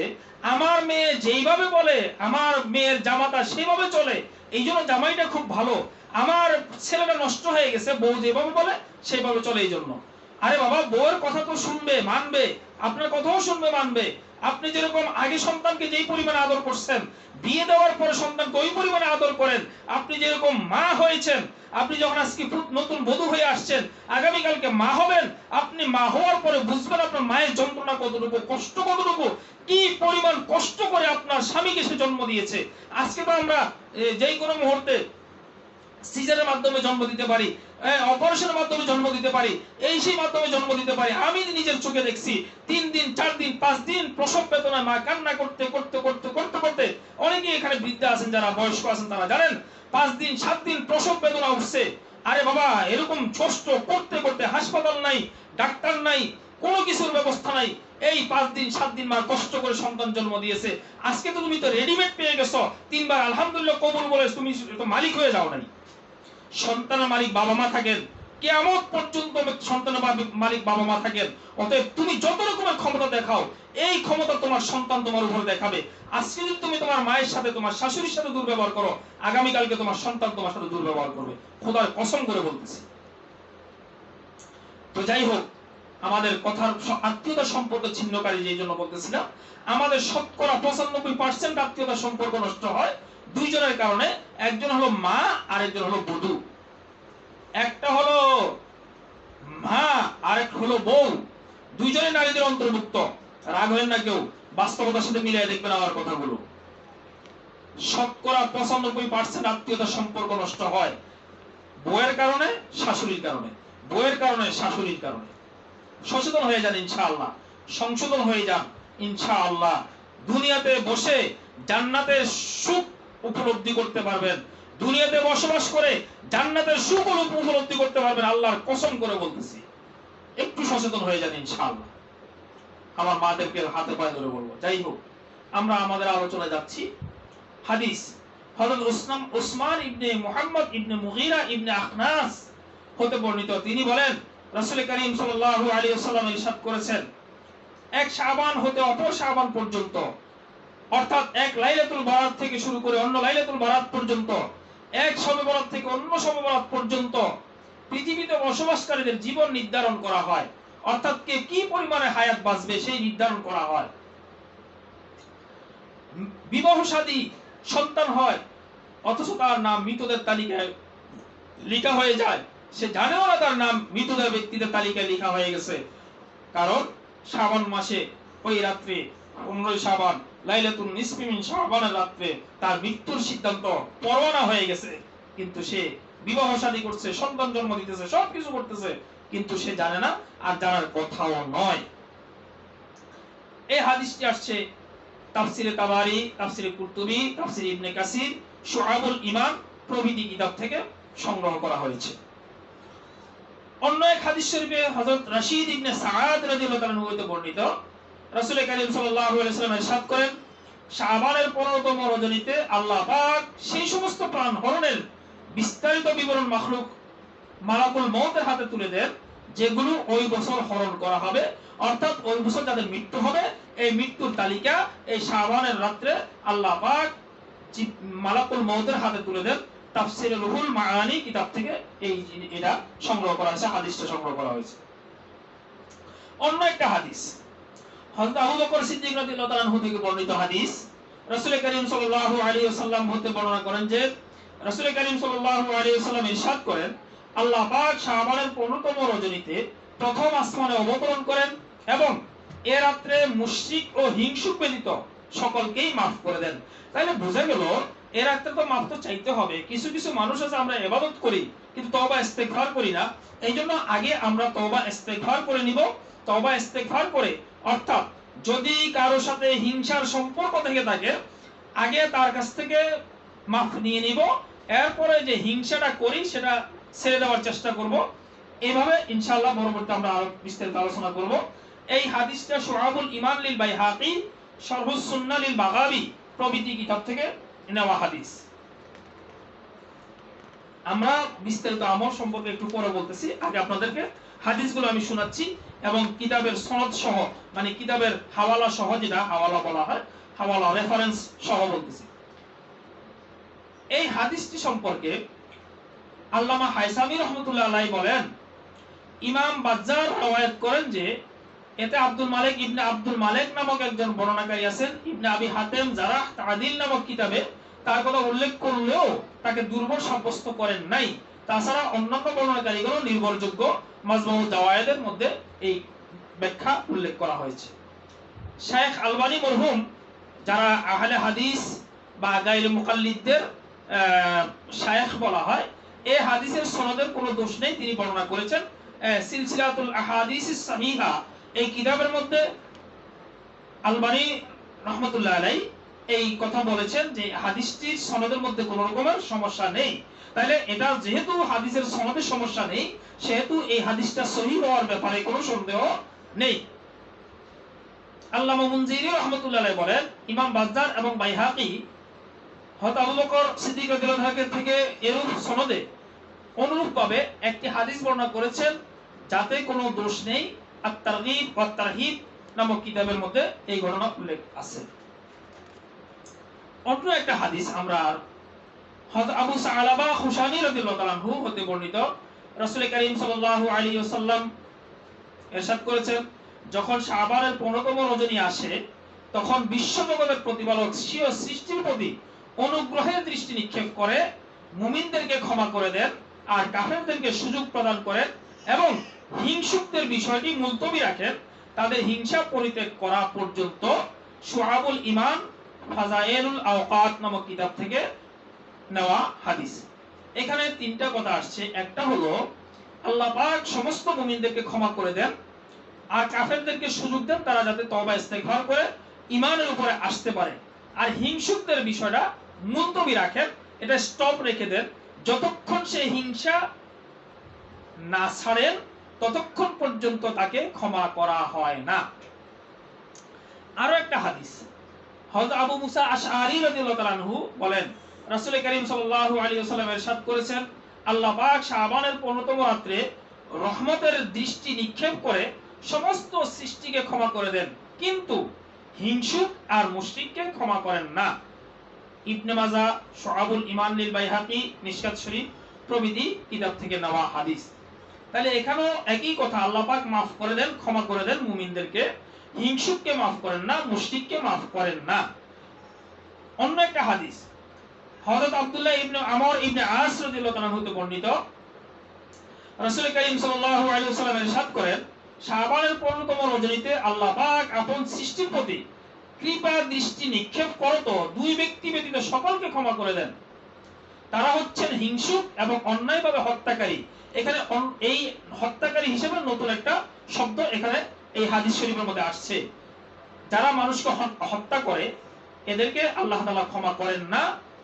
আমার মেয়ে যেইভাবে বলে, আমার মেয়ের জামাতা সেইভাবে চলে, এই জন্য জামাইটা খুব ভালো। আমার ছেলেটা নষ্ট হয়ে গেছে, বউ যেভাবে বলে সেইভাবে চলে এই জন্য। আরে বাবা, বউয়ের কথা তো শুনবে, মানবে, আপনার কথাও শুনবে, মানবে। আপনি যেরকম আগে সন্তানকে যেই পরিমাণে আদর করছেন, বিয়ে দেওয়ার পরে সন্তানকে ওই পরিমাণে আদর করেন। আপনি যেরকম মা হয়েছেন, আপনি যখন আজকে নতুন বধূ হয়ে আসছেন, আগামীকালকে মা হবেন, আপনি মা হওয়ার পরে বুঝবেন আপনার মায়ের যন্ত্রণা কতটুকু, কষ্ট কতটুকু, কি পরিমাণ কষ্ট করে আপনার স্বামীকে সে জন্ম দিয়েছে। আজকে তো আমরা যেই কোনো মুহূর্তে সিজারের মাধ্যমে জন্ম দিতে পারি, অপারেশনের মাধ্যমে জন্ম দিতে পারি, এই সেই মাধ্যমে জন্ম দিতে পারি। আমি নিজের চোখে দেখছি 3 দিন 4 দিন 5 দিন প্রসব বেদনায় মা কান্না করতে করতে করতে করতে করতে, অনেকেই এখানে বৃদ্ধা আছেন, যারা বয়স্ক আছেন তারা জানেন, 5 দিন 7 দিন প্রসব বেদনা উঠছে। আরে বাবা, এরকম কষ্ট করতে করতে হাসপাতাল নাই, ডাক্তার নাই, কোনো কিছুর ব্যবস্থা নাই, এই 5 দিন 7 দিন মা কষ্ট করে সন্তান জন্ম দিয়েছে, আজকে তো তুমি তো রেডিমেড পেয়ে গেছো, 3 বার আলহামদুলিল্লাহ কবুল বলে তুমি তো মালিক হয়ে যাও নাই। সন্তানের মালিক বাবা মা থাকেন, কিয়ামত পর্যন্ত সন্তানের মালিক বাবা মা থাকেন। অতএব তুমি যত রকমের ক্ষমতা দেখাও, এই ক্ষমতা তোমার সন্তান তোমার উপর দেখাবে। আজকে যদি তুমি তোমার মায়ের সাথে তোমার শাশুড়ির সাথে দুর্ব্যবহার করো, আগামী কালকে তোমার সন্তান তোমার সাথে দুর্ব্যবহার করবে, খোদার কসম করে বলতেছি। তো যাই হোক, আমাদের কথার আত্মীয়তা সম্পর্ক ছিন্নকারী যেই জন্য বলতেছিলাম, আমাদের শতকরা 95% আত্মীয়তা সম্পর্ক নষ্ট হয় দুইজনের কারণে। একজন হলো মা, আরেকজন হলো বধূ। একটা হলো মা, আরেক হলো বউ। দুইজনে নারীদের অন্তর্ভুক্ত। রাগ হলেন না কেউ, বাস্তবতার সাথে মিলিয়ে দেখবেন আমার কথাগুলো। শতকরা 95% আত্মীয়তা সম্পর্ক নষ্ট হয় বউয়ের কারণে, শাশুড়ির কারণে, বউয়ের কারণে, শাশুড়ির কারণে। সচেতন হয়ে যান ইনশাআল্লাহ, সংশোধন হয়ে যান ইনশাআল্লাহ। দুনিয়াতে বসে জান্নাতের সুখ উপলব্ধি করতে পারবেন, দুনিয়াতে বসবাস করে জান্নাতের সুখ উপলব্ধি করতে পারবেন, আল্লাহর কসম করে বলতেছি। একটু সচেতন হয়ে যান ইনশাআল্লাহ। আমার মাদেরকে হাতে পায়ে ধরে বলবো। যাই হোক, আমরা আমাদের আলোচনায় যাচ্ছি। হাদিস হযরত উসমান ইবনে মুহাম্মদ ইবনে মুগীরা ইবনে আখনাস হতে বর্ণিত। তিনি বলেন, রাসূল করিম সাল্লাল্লাহু আলাইহি ওয়াসাল্লাম ইরশাদ করেছেন, এক শাবান হতে অপর শাবান পর্যন্ত, অর্থাৎ এক লাইলাতুল বারাত থেকে শুরু করে অন্য লাইলাতুল বারাত পর্যন্ত, এক শবে বরাত থেকে অন্য শবে বরাত পর্যন্ত পৃথিবীতে বসবাসকারীদের জীবন নির্ধারণ করা হয়। অর্থাৎ কে কি পরিমাণে হায়াত বাঁচবে সেই নির্ধারণ করা হয়। বিবাহ শাদী, সন্তান হয়, অথচ তার নাম মৃতদের তালিকায় লেখা হয়ে যায়, সে জানেও না তার নাম মৃতদের ব্যক্তিদের তালিকায় লেখা হয়ে গেছে। কারণ শাবান মাসে ওই রাত্রে 15 শাবান লাইলাতুন নিসফি মিন শাবানের রাত্রে তার মৃত্যুর সিদ্ধান্ত পরোয়ানা হয়ে গেছে, কিন্তু সে বিবাহ শাদী করছে, সন্তান জন্ম দিতেছে, সবকিছু করতেছে, কিন্তু সে জানে না, আর জানার কথাও নয়। এই হাদিসটি আসছে তাফসিরে তাবারি, তাফসিরে কুরতুবী, তাফসিরে ইবনে কাসির, শুআবুল ঈমান প্রভৃতি কিতাব থেকে সংগ্রহ করা হয়েছে। অন্য এক হাদিস শরীফে হযরত রাশিদ ইবনে সাআদ রাদিয়াল্লাহু তাআলা হতে বর্ণিত, রাসূল কারীম সাল্লাল্লাহু আলাইহি ওয়াসাল্লাম ইরশাদ করেন, শাবানের 15তম রজনীতে আল্লাহ পাক সেই সমস্ত প্রাণ হরণের বিস্তারিত বিবরণ মাখলুক মালাকুল মউতের হাতে তুলে দেন, যেগুলো ওই বছর হরণ করা হবে। অর্থাৎ ওই বছর যাদের মৃত্যু হবে, এই মৃত্যুর তালিকা এই শাবানের রাত্রে আল্লাহ পাক মালাকুল মউতের হাতে তুলে দেন। তাফসিরে রুহুল মাআনি কিতাব থেকে এটা সংগ্রহ করা হয়েছে, হাদিসটা সংগ্রহ করা হয়েছে। অন্য একটা হাদিস হযরত আবু বকর সিদ্দিক রাদিয়াল্লাহু তাআলা আনহু থেকে বর্ণিত হাদিস, রাসূল করিম সাল্লাল্লাহু আলাইহি ওয়াসাল্লাম হতে বর্ণনা করেন যে, রাসূল করিম সাল্লাল্লাহু আলাইহি ওয়াসাল্লাম ইরশাদ করেন, আল্লাহ পাক শাবানের 15তম রজনীতে প্রথম আসমানে অবতরণ করেন এবং এ রাত্রে মুশরিক ও হিংসুক ব্যতীত সকলকেই মাফ করে দেন। তাহলে বোঝা গেল এ রাত্রে তো মাফ তো চাইতে হবে। কিছু কিছু মানুষ আছে আমরা ইবাদত করি কিন্তু তওবা ইস্তেগফার করি না, এইজন্য আগে আমরা তওবা ইস্তেগফার করে নিব। তওবা ইস্তেগফার করে, অর্থাৎ যদি কারো সাথে হিংসার সম্পর্ক থেকে থাকে, আগে তার কাছ থেকে মাফ নিয়ে নিব, এরপরে যে হিংসাটা করি সেটা ছেড়ে দেওয়ার চেষ্টা করব। এইভাবে ইনশাআল্লাহ পরবর্তীতে আমরা আরো বিস্তারিত আলোচনা করব। এই হাদিসটা শুআবুল ঈমান লিল বাইহাকি, শারহুস সুন্নাহ লিল বাগাবী প্রভৃতি কিতাব থেকে নেওয়া হাদিস। আমরা বিস্তারিত আমল সম্পর্কে একটু পরে বলতেছি, আগে আপনাদেরকে হাদিসগুলো আমি শোনাচ্ছি এবং কিতাবের সনদ সহ, মানে কিতাবের হাওয়ালা সহ, যেটা হাওয়ালা বলা হয়, হাওয়ালা রেফারেন্স সহ বলতেছি। এই হাদিসটি সম্পর্কে আল্লামা হায়সামি রহমতুল্লাহ আলাইহি বলেন, ইমাম বাজ্জার রওয়ায়াত করেন যে এতে আব্দুল মালিক ইবনে আব্দুল মালিক নামক একজন বর্ণনাকারী আছেন। ইবনে আবি হাতেম জারাহ তাদিল নামক কিতাবে তার কথা উল্লেখ করলেও তাকে দুর্বল সাব্যস্ত করেন নাই। তাছাড়া অন্যান্য বর্ণনাকারীগুলো নির্ভরযোগ্য। মাজমু জাওয়ায়েদের মধ্যে এই ব্যাখ্যা উল্লেখ করা হয়েছে। শেখ আলবানী মরহুম, যারা আহলে হাদিস বা গায়রে মুকাল্লিদদের শায়েখ বলা হয়, এই হাদিসের সনদের কোনো দোষ নেই, তিনি বর্ণনা করেছেন। সিলসিলাতুল আহাদিসিস সাহিহা এই কিতাবের মধ্যে আলবানী রহমতুল্লাহ আলাইহি এই কথা বলেছেন যে হাদিসটির সনদের মধ্যে কোনো রকমের সমস্যা নেই। তাহলে এটা যেহেতু হাদিসের সনদের সমস্যা নেই, সেহেতু এই হাদিসটা সহিহ হওয়ার ব্যাপারে কোনো সন্দেহ নেই। আল্লামা মুনজিরি রাহমাতুল্লাহ আলাইহি বলেন, ইমাম বাজ্জার এবং বাইহাকি হযরত আবু বকর সিদ্দিক রাদিয়াল্লাহু আনহু থেকে এরূপ সনদে অনুরূপভাবে একটি হাদিস বর্ণনা করেছেন যাতে কোনো দোষ নেই। আত-তারগীব ওয়া তারহিব নামক কিতাবের মধ্যে এই ঘটনা উল্লেখ আছে। অন্য একটা হাদিস আমরা হযরত আবু সালাবা খুশানী রাদিয়াল্লাহু তাআলা আনহু হতে বর্ণিত, রাসূল করিম সাল্লাল্লাহু আলাইহি ওয়াসাল্লাম ইরশাদ করেছেন, যখন শাবানের 15তম রজনী আসে তখন বিশ্বজগতের প্রতিপালক স্বীয় সৃষ্টির প্রতি অনুগ্রহের দৃষ্টি নিক্ষেপ করে মুমিনদেরকে ক্ষমা করে দেন আর কাফেরদেরকে সুযোগ প্রদান করেন এবং হিংসুকদের বিষয়টি মুলতবি রাখেন তাদের হিংসা পরিত্যাগ করা পর্যন্ত। শুআবুল ঈমান ফাযাইলুল আওকাত নামক কিতাব থেকে নেওয়া হাদিস। এখানে তিনটা কথা আসছে। একটা হলো আল্লাহ পাক সমস্ত মুমিনদেরকে ক্ষমা করে দেন আর কাফেরদেরকে সুযোগ দেন তারা যাতে তওবা ইস্তেগফার করে ঈমানের উপরে আসতে পারে, আর হিংসুকদের বিষয়টা মুলতবি রাখেন, এটা স্টপ রেখে দেন, যতক্ষণ সে হিংসা না ছাড়েন ততক্ষণ পর্যন্ত তাকে ক্ষমা করা হয় না। আরো একটা হাদিস, হযরত আবু মুসা আশআরী রাদিয়াল্লাহু তাআলা আনহু বলেন, রাসূল করিম সাল্লাল্লাহু আলাইহি ওয়াসাল্লাম ইরশাদ করেছেন, আল্লাহ পাক শাবানের 15তম রাতে রহমতের দৃষ্টি নিক্ষেপ করে সমস্ত সৃষ্টিকে ক্ষমা করে দেন, কিন্তু হিংসুক আর মুশরিককে ক্ষমা করেন না। ইবনে মাজাহ, শুআবুল ঈমান লিল বাইহাকি, মিশকাত শরীফ প্রভৃতি কিতাব থেকে নেওয়া হাদিস। তাহলে এখানেও একই কথা, আল্লাহ পাক মাফ করে দেন, ক্ষমা করে দেন মুমিনদেরকে, হিংসুককে মাফ করেন না, মুশরিককে মাফ করেন না। অন্য একটা হাদিস, হযরত আব্দুল্লাহ ইবনে আমর ইবনে আস রাদিয়াল্লাহু তাআলা হতে বর্ণিত, রাসূল করিম সাল্লাল্লাহু আলাইহি ওয়াসাল্লাম ইরশাদ করেন, শাবানের 15তম রজনীতে আল্লাহ পাক আপন সৃষ্টির প্রতি কৃপা দৃষ্টি নিক্ষেপ করত দুই ব্যক্তি ব্যতীত সকলকে ক্ষমা করে দেন, তারা হচ্ছেন হিংসুক এবং অন্যায়ভাবে হত্যাকারী। এখানে এই হত্যাকারী হিসেবে নতুন একটা শব্দ এখানে এই হাদিস শরীফের মধ্যে আসছে। যারা মানুষকে হত্যা করে এদেরকে আল্লাহ তাআলা ক্ষমা করেন না,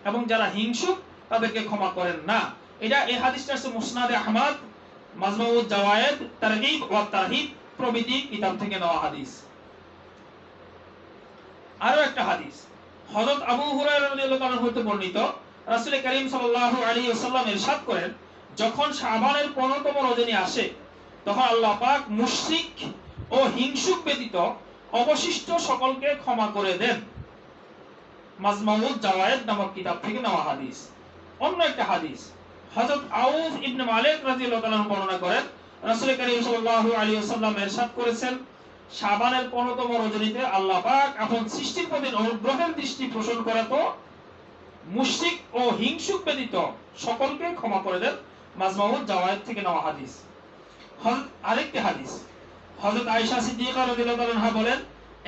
এবং যারা হিংসুক তাদেরকে ক্ষমা করেন না। এটা এই হাদিসটা আছে মুসনাদে আহমদ, মাজমুউজ জাওয়ায়েদ, তারগীব ওয়া তারহিব প্রভৃতি কিতাব থেকে নেওয়া হাদিস। আরো একটা হাদিস, হযরত আবু হুরায়রা রাদিয়াল্লাহু তাআলা হতে বর্ণিত, রাসূল করিম সাল্লাল্লাহু আলাইহি ওয়াসাল্লাম ইরশাদ করেন, যখন শাবানের 15তম রজনী আসে তখন আল্লাহ পাক মুশরিক ও হিংসুক ব্যতীত অবশিষ্ট সকলকে ক্ষমা করে দেন। মাজমুউজ জাওয়ায়েদ নামক কিতাব থেকে নেওয়া হাদিস। অন্য একটা হাদিস, হযরত আউফ ইবনে মালিক রাদিয়াল্লাহু তাআলা বর্ণনা করেন, রাসূল করিম সাল্লাল্লাহু আলাইহি ওয়াসাল্লাম ইরশাদ করেছেন, শাবানের 15তম রজনীতে আল্লাহ পাক আপন সৃষ্টির প্রতি অনুগ্রহের দৃষ্টি পোষণ করে তো মুশরিক ও হিংসুক ব্যতীত সকলকে ক্ষমা করে দেন। মাজমুউজ জাওয়ায়েদ থেকে নেওয়া হাদিস। আরেকটি হাদিস, হযরত আয়েশা সিদ্দিকা রাদিয়াল্লাহু তাআলা বলেন,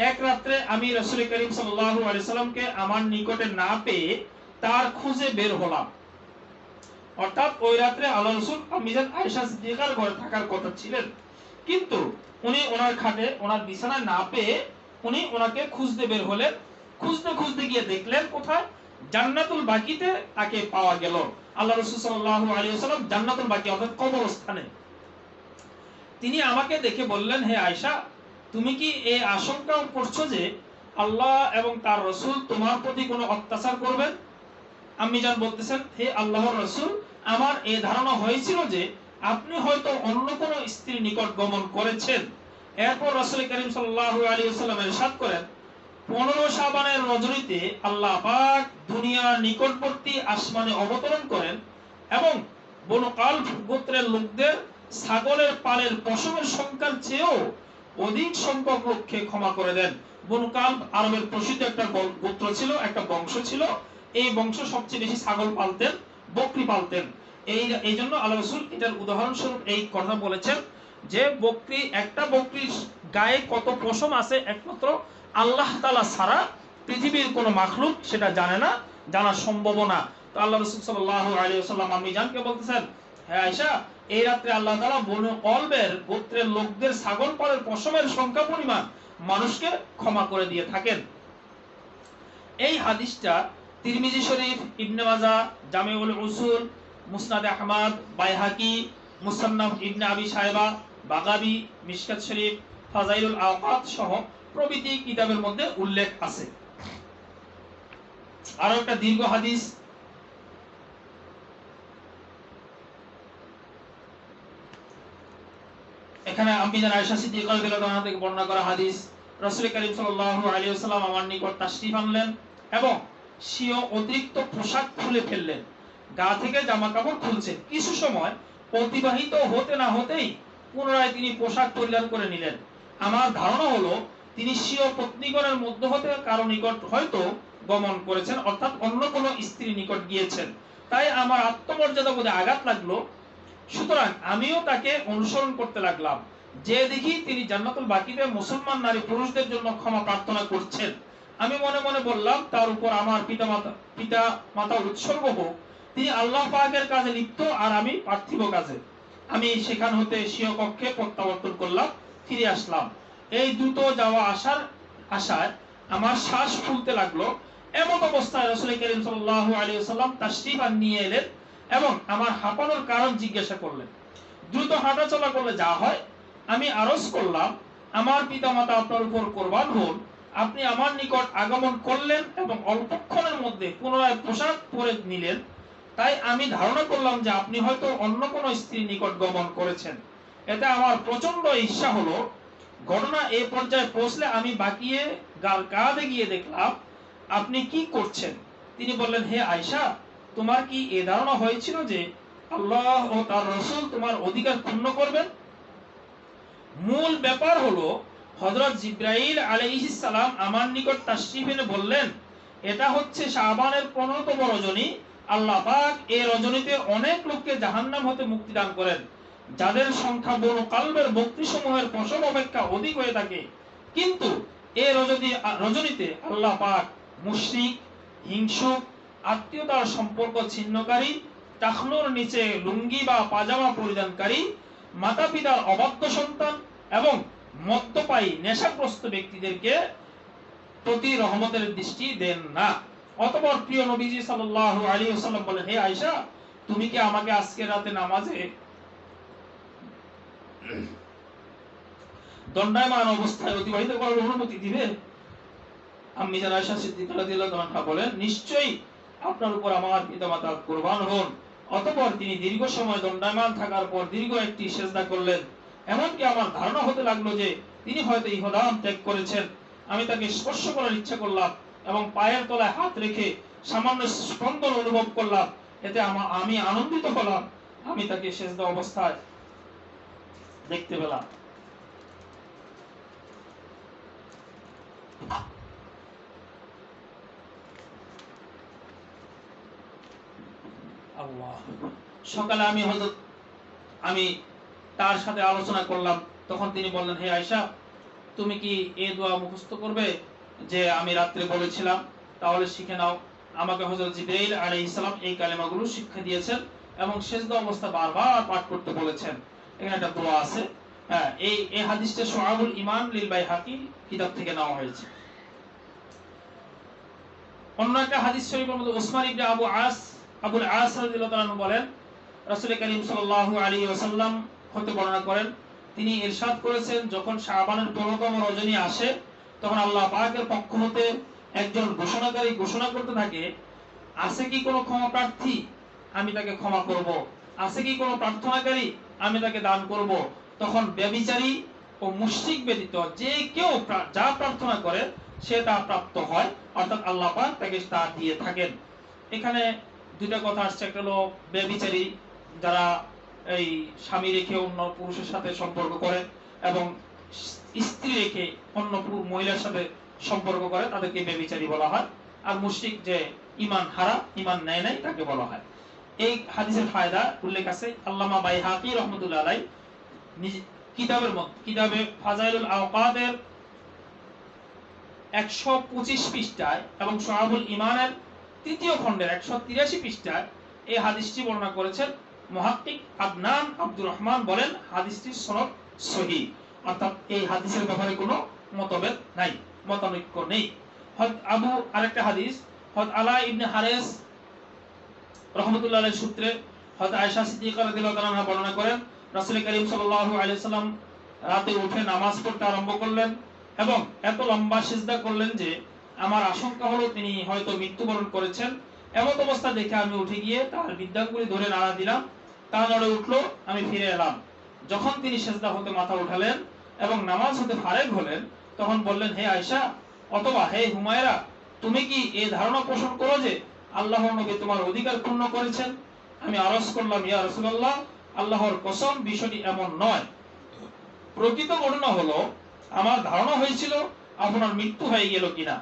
এক রাত্রে আমি রাসূল করিম সাল্লাল্লাহু আলাইহি সাল্লামকে আমার নিকটে না পেয়ে তার খুঁজে বের হলাম। অর্থাৎ ওই রাত্রে আল্লাহ রাসূল আম্মিজান আয়েশা সিদ্দিকার ঘরে থাকার কথা ছিলেন, কিন্তু উনি ওনার খাটে ওনার বিছানায় না পেয়ে উনি ওনাকে খুঁজতে বের হলেন। খুঁজতে খুঁজতে গিয়ে দেখলেন কোথায়? জান্নাতুল বাকিতে তাকে পাওয়া গেল। আল্লাহ রাসূল সাল্লাল্লাহু আলাইহি ওয়াসাল্লাম জান্নাতুল বাকি অর্থাৎ কবরস্থানে। তিনি আমাকে দেখে বললেন, হে আয়েশা, তুমি কি এই আশঙ্কা করছো যে আল্লাহ এবং তার রাসূল তোমার প্রতি কোনো অত্যাচার করবেন? আম্মি জান বলতেছেন, হে আল্লাহর রাসূল, আমার এই ধারণা হয়েছিল যে আপনি হয়তো অন্য কোনো স্ত্রীর নিকট গমন করেছেন। এরপর রাসূল করিম সাল্লাল্লাহু আলাইহি ওয়াসাল্লাম ইরশাদ করেন, 15 শাবানের রজনীতে আল্লাহ পাক দুনিয়ার নিকটবর্তী আসমানে অবতরণ করেন এবং বনু কালব গোত্রের লোকদের ছাগলের পালের পশমের সংখ্যার চেয়েও অধিক সংখ্যক লোককে ক্ষমা করে দেন। বনু কালব আরবের প্রসিদ্ধ একটা গোত্র ছিল, একটা বংশ ছিল। এই বংশ সবচেয়ে বেশি ছাগল পালতেন, বকরি পালতেন। এই জন্য আল্লাহ রাসূল এটার উদাহরণস্বরূপ এই কথা বলেছেন যে বকরি, একটা বকরির গায়ে কত পশম আছে একমাত্র আল্লাহ তাআলা ছাড়া পৃথিবীর কোনো মাখলুক সেটা জানে না, জানা সম্ভব না। তো আল্লাহ রাসূল সাল্লাল্লাহু আলাইহি ওয়াসাল্লাম আম্মি জানকে বলতেছেন, হে আয়েশা, এই রাতে আল্লাহ তাআলা বনু কলবের গোত্রের লোকদের ছাগল পালের পশমের সংখ্যা পরিমাণ মানুষকে ক্ষমা করে দিয়ে থাকেন। এই হাদিসটা তিরমিজি শরীফ, ইবনে মাজাহ, জামিউল উসুল, মুসনাদে আহমদ, বাইহাকি, মুসান্নাফ ইবনে আবি শায়বা, বাগাবী, মিশকাত শরীফ, ফাযাইলুল আওকাত সহ প্রভৃতি কিতাবের মধ্যে উল্লেখ আছে। আরো একটা দীর্ঘ হাদিস, এখানে আম্মিনা আয়েশা সিদ্দিকা রাদিয়াল্লাহু আনহা থেকে বর্ণনা করা হাদিস, রাসূল করিম সাল্লাল্লাহু আলাইহি ওয়াসাল্লাম আমার নিকট তাশরীফ আনলেন এবং স্বীয় অতিরিক্ত পোশাক খুলে ফেললেন, গা থেকে জামা কাপড় খুলছেন। কিছু সময় অতিবাহিত হতে না হতেই পুনরায় তিনি পোশাক পরিধান করে নিলেন। আমার ধারণা হলো তিনি স্বীয় পত্নীগণের মধ্য হতে কারো নিকট হয়তো গমন করেছেন, অর্থাৎ অন্য কোনো স্ত্রী নিকট গিয়েছেন। তাই আমার আত্মমর্যাদা বোধে আঘাত লাগলো, সুতরাং আমিও তাকে অনুসরণ করতে লাগলাম। যে দেখি তিনি জান্নাতুল বাকিতে মুসলমান নারী পুরুষদের জন্য ক্ষমা প্রার্থনা করছেন। আমি মনে মনে বললাম, তার উপর আমার পিতা মাতা উৎসর্গ হোক, তিনি আল্লাহ পাকের কাজে লিপ্ত আর আমি পার্থিব কাজে। আমি সেখান হতে স্বীয় কক্ষে প্রত্যাবর্তন করলাম, ফিরে আসলাম। এই দ্রুত যাওয়া আসার আশায় আমার শ্বাস ফুলতে লাগলো। এমন অবস্থায় রাসূল করিম সাল্লাল্লাহু আলাইহি ওয়াসাল্লাম তাশরীফ নিয়ে এলেন এবং আমার হাঁপানোর কারণ জিজ্ঞাসা করলেন। দ্রুত হাঁটাচলা করলে যা হয়, আমি আরজ করলাম, আমার পিতামাতা আপনার উপর কোরবান হন, আপনি আমার নিকট আগমন করলেন এবং অল্পক্ষণের মধ্যে পুনরায় পোশাক পরে নিলেন, তাই আমি ধারণা করলাম যে আপনি হয়তো অন্য কোনো স্ত্রীর নিকট গমন করেছেন। এতে আমার প্রচন্ড ঈর্ষা হলো। ঘটনা এই পর্যায়ে পৌঁছলে আমি বাকিয়ে কাঁধে গিয়ে দেখলাম আপনি কি করছেন। তিনি বললেন, হে আয়েশা, তোমার কি এ ধারণা হয়েছিল যে আল্লাহ ও তার রাসূল তোমার অধিকার পূর্ণ করবেন? মূল ব্যাপার হলো, হযরত জিবরাইল আলাইহিস সালাম আমার নিকট তাশরীফ এনে বললেন, এটা হচ্ছে শাবানের 15তম রজনী। আল্লাহ পাক এই রজনীতে অনেক লোককে জাহান্নাম হতে মুক্তি দান করেন, যাদের সংখ্যা বনু কালবের বকরীসমূহের পশম অপেক্ষা অধিক হয়ে থাকে। কিন্তু এই রজনীতে আল্লাহ পাক মুশরিক, হিংসুক, আত্মীয়তার সম্পর্ক ছিন্নকারী, টাকনুর নিচে লুঙ্গি বা পাজামা পরিধানকারী, মাতা পিতার অবাধ্য সন্তান এবং মদ্যপায়ী নেশাগ্রস্ত ব্যক্তিদেরকে প্রতি রহমতের দৃষ্টি দেন না। অতঃপর প্রিয় নবীজি সাল্লাল্লাহু আলাইহি ওয়াসাল্লাম বলেন, হে আয়েশা, তুমি কি আমাকে আজকে রাতে নামাজে দণ্ডায়মান অবস্থায় অতিবাহিত করার অনুমতি দিবে? আম্মি জান আয়েশা সিদ্দিকা রাদিয়াল্লাহু আনহা বলেন, নিশ্চয়ই আপনার উপর আমার পিতামাতা কুরবান হন। অতঃপর তিনি দীর্ঘ সময় দণ্ডায়মান থাকার পর দীর্ঘ একটি সিজদা করলেন। এমনকি আমার ধারণা হতে লাগলো যে তিনি হয়তো ইহদাম ত্যাগ করেছেন। আমি তাকে স্পর্শ করার ইচ্ছা করলাম এবং পায়ের তলায় হাত রেখে সামান্য স্পন্দন অনুভব করলাম। এতে আমি আনন্দিত হলাম। আমি তাকে সিজদা অবস্থায় দেখতে পেলাম। আল্লাহ। সকালে আমি তার সাথে আলোচনা করলাম। তখন তিনি বললেন, হে আয়েশা, তুমি কি এই দোয়া মুখস্থ করবে যে আমি রাত্রে বলেছিলাম? তাহলে শিখে নাও। আমাকে হযরত জিবরাইল আলাইহিস সালাম এই কালেমাগুলো শিক্ষা দিয়েছেন এবং সিজদা অবস্থা বারবার পাঠ করতে বলেছেন। এখানে একটা দোয়া আছে। হ্যাঁ, এই হাদিসটা শুআবুল ঈমান লিল বাইহাকি কিতাব থেকে নেওয়া হয়েছে। অন্য একটা হাদিস শরীফের মধ্যে ওসমান ইবনে আবুল আস রাদিয়াল্লাহু তাআলা বলেন, রাসূল করিম সাল্লাল্লাহু আলাইহি ওয়াসাল্লাম হতে বর্ণনা করেন, তিনি ইরশাদ করেছেন, যখন শাবানের 15তম রজনী আসে, তখন আল্লাহ পাকের পক্ষ হতে একজন ঘোষণাকারী ঘোষণা করতে থাকে, আছে কি কোনো ক্ষমা প্রার্থী? আমি তাকে ক্ষমা করব। আছে কি কোনো প্রার্থনাকারী? আমি তাকে দান করব। তখন ব্যভিচারী ও মুশরিক ব্যতীত যে কেউ যা প্রার্থনা করে সে তা প্রাপ্ত হয়, অর্থাৎ আল্লাহ পাক তাকে তা দিয়ে থাকেন। এখানে দুইটা কথা আসছে। একটা হলো ব্যভিচারী, যারা এই স্বামী রেখে অন্য পুরুষের সাথে সম্পর্ক করে এবং স্ত্রী রেখে অন্য মহিলার সাথে সম্পর্ক করে, তাদেরকে ব্যভিচারী বলা হয়। আর মুশরিক যে ঈমান হারা, ঈমান নেয় নাই, তাকে বলা হয়। এই হাদিসের ফায়দা উল্লেখ আছে আল্লামা বাইহাকি রাহমাতুল্লাহ আলাইহি কিতাবে ফাজাইলুল আওকাদের 125 পৃষ্ঠায় এবং শুআবুল ঈমানের 3য় খণ্ডের 183 পৃষ্ঠায় এই হাদিসটি বর্ণনা করেছেন। মুহাক্কিক আদনান আব্দুর রহমান বলেন, হাদিসটির সনদ সহিহ, অর্থাৎ এই হাদিসের ব্যাপারে কোনো মতভেদ নাই, মতানৈক্য নেই। আরেকটা হাদিস হযরত আলা ইবনে হারিস রাহমাতুল্লাহ আলাইহি সূত্রে হযরত আয়েশা সিদ্দিকা রাদিয়াল্লাহু আনহা বর্ণনা করেন, রাসূল করিম সাল্লাল্লাহু আলাইহি ওয়াসাল্লাম রাতে উঠে নামাজ পড়তে আরম্ভ করলেন এবং এত লম্বা সিজদা করলেন যে আমার আশঙ্কা হলো তিনি হয়তো মৃত্যুবরণ করেছেন। এমন অবস্থা দেখে আমি উঠে গিয়ে তার বিদ্যাঙ্গুলি ধরে নাড়া দিলাম, তা নড়ে উঠলো, আমি ফিরে এলাম। যখন তিনি সিজদা হতে মাথা উঠালেন এবং নামাজ হতে ফারেগ হলেন, তখন বললেন, হে আয়েশা অথবা হে হুমায়রা, তুমি কি এই ধারণা পোষণ করো যে আল্লাহর নবী তোমার অধিকার পূর্ণ করেছেন? আমি আরজ করলাম, ইয়া রাসূলুল্লাহ, আল্লাহর কসম বিষয়টি এমন নয়। প্রকৃত ঘটনা হলো আমার ধারণা হয়েছিল আপনার মৃত্যু হয়ে গেল কিনা,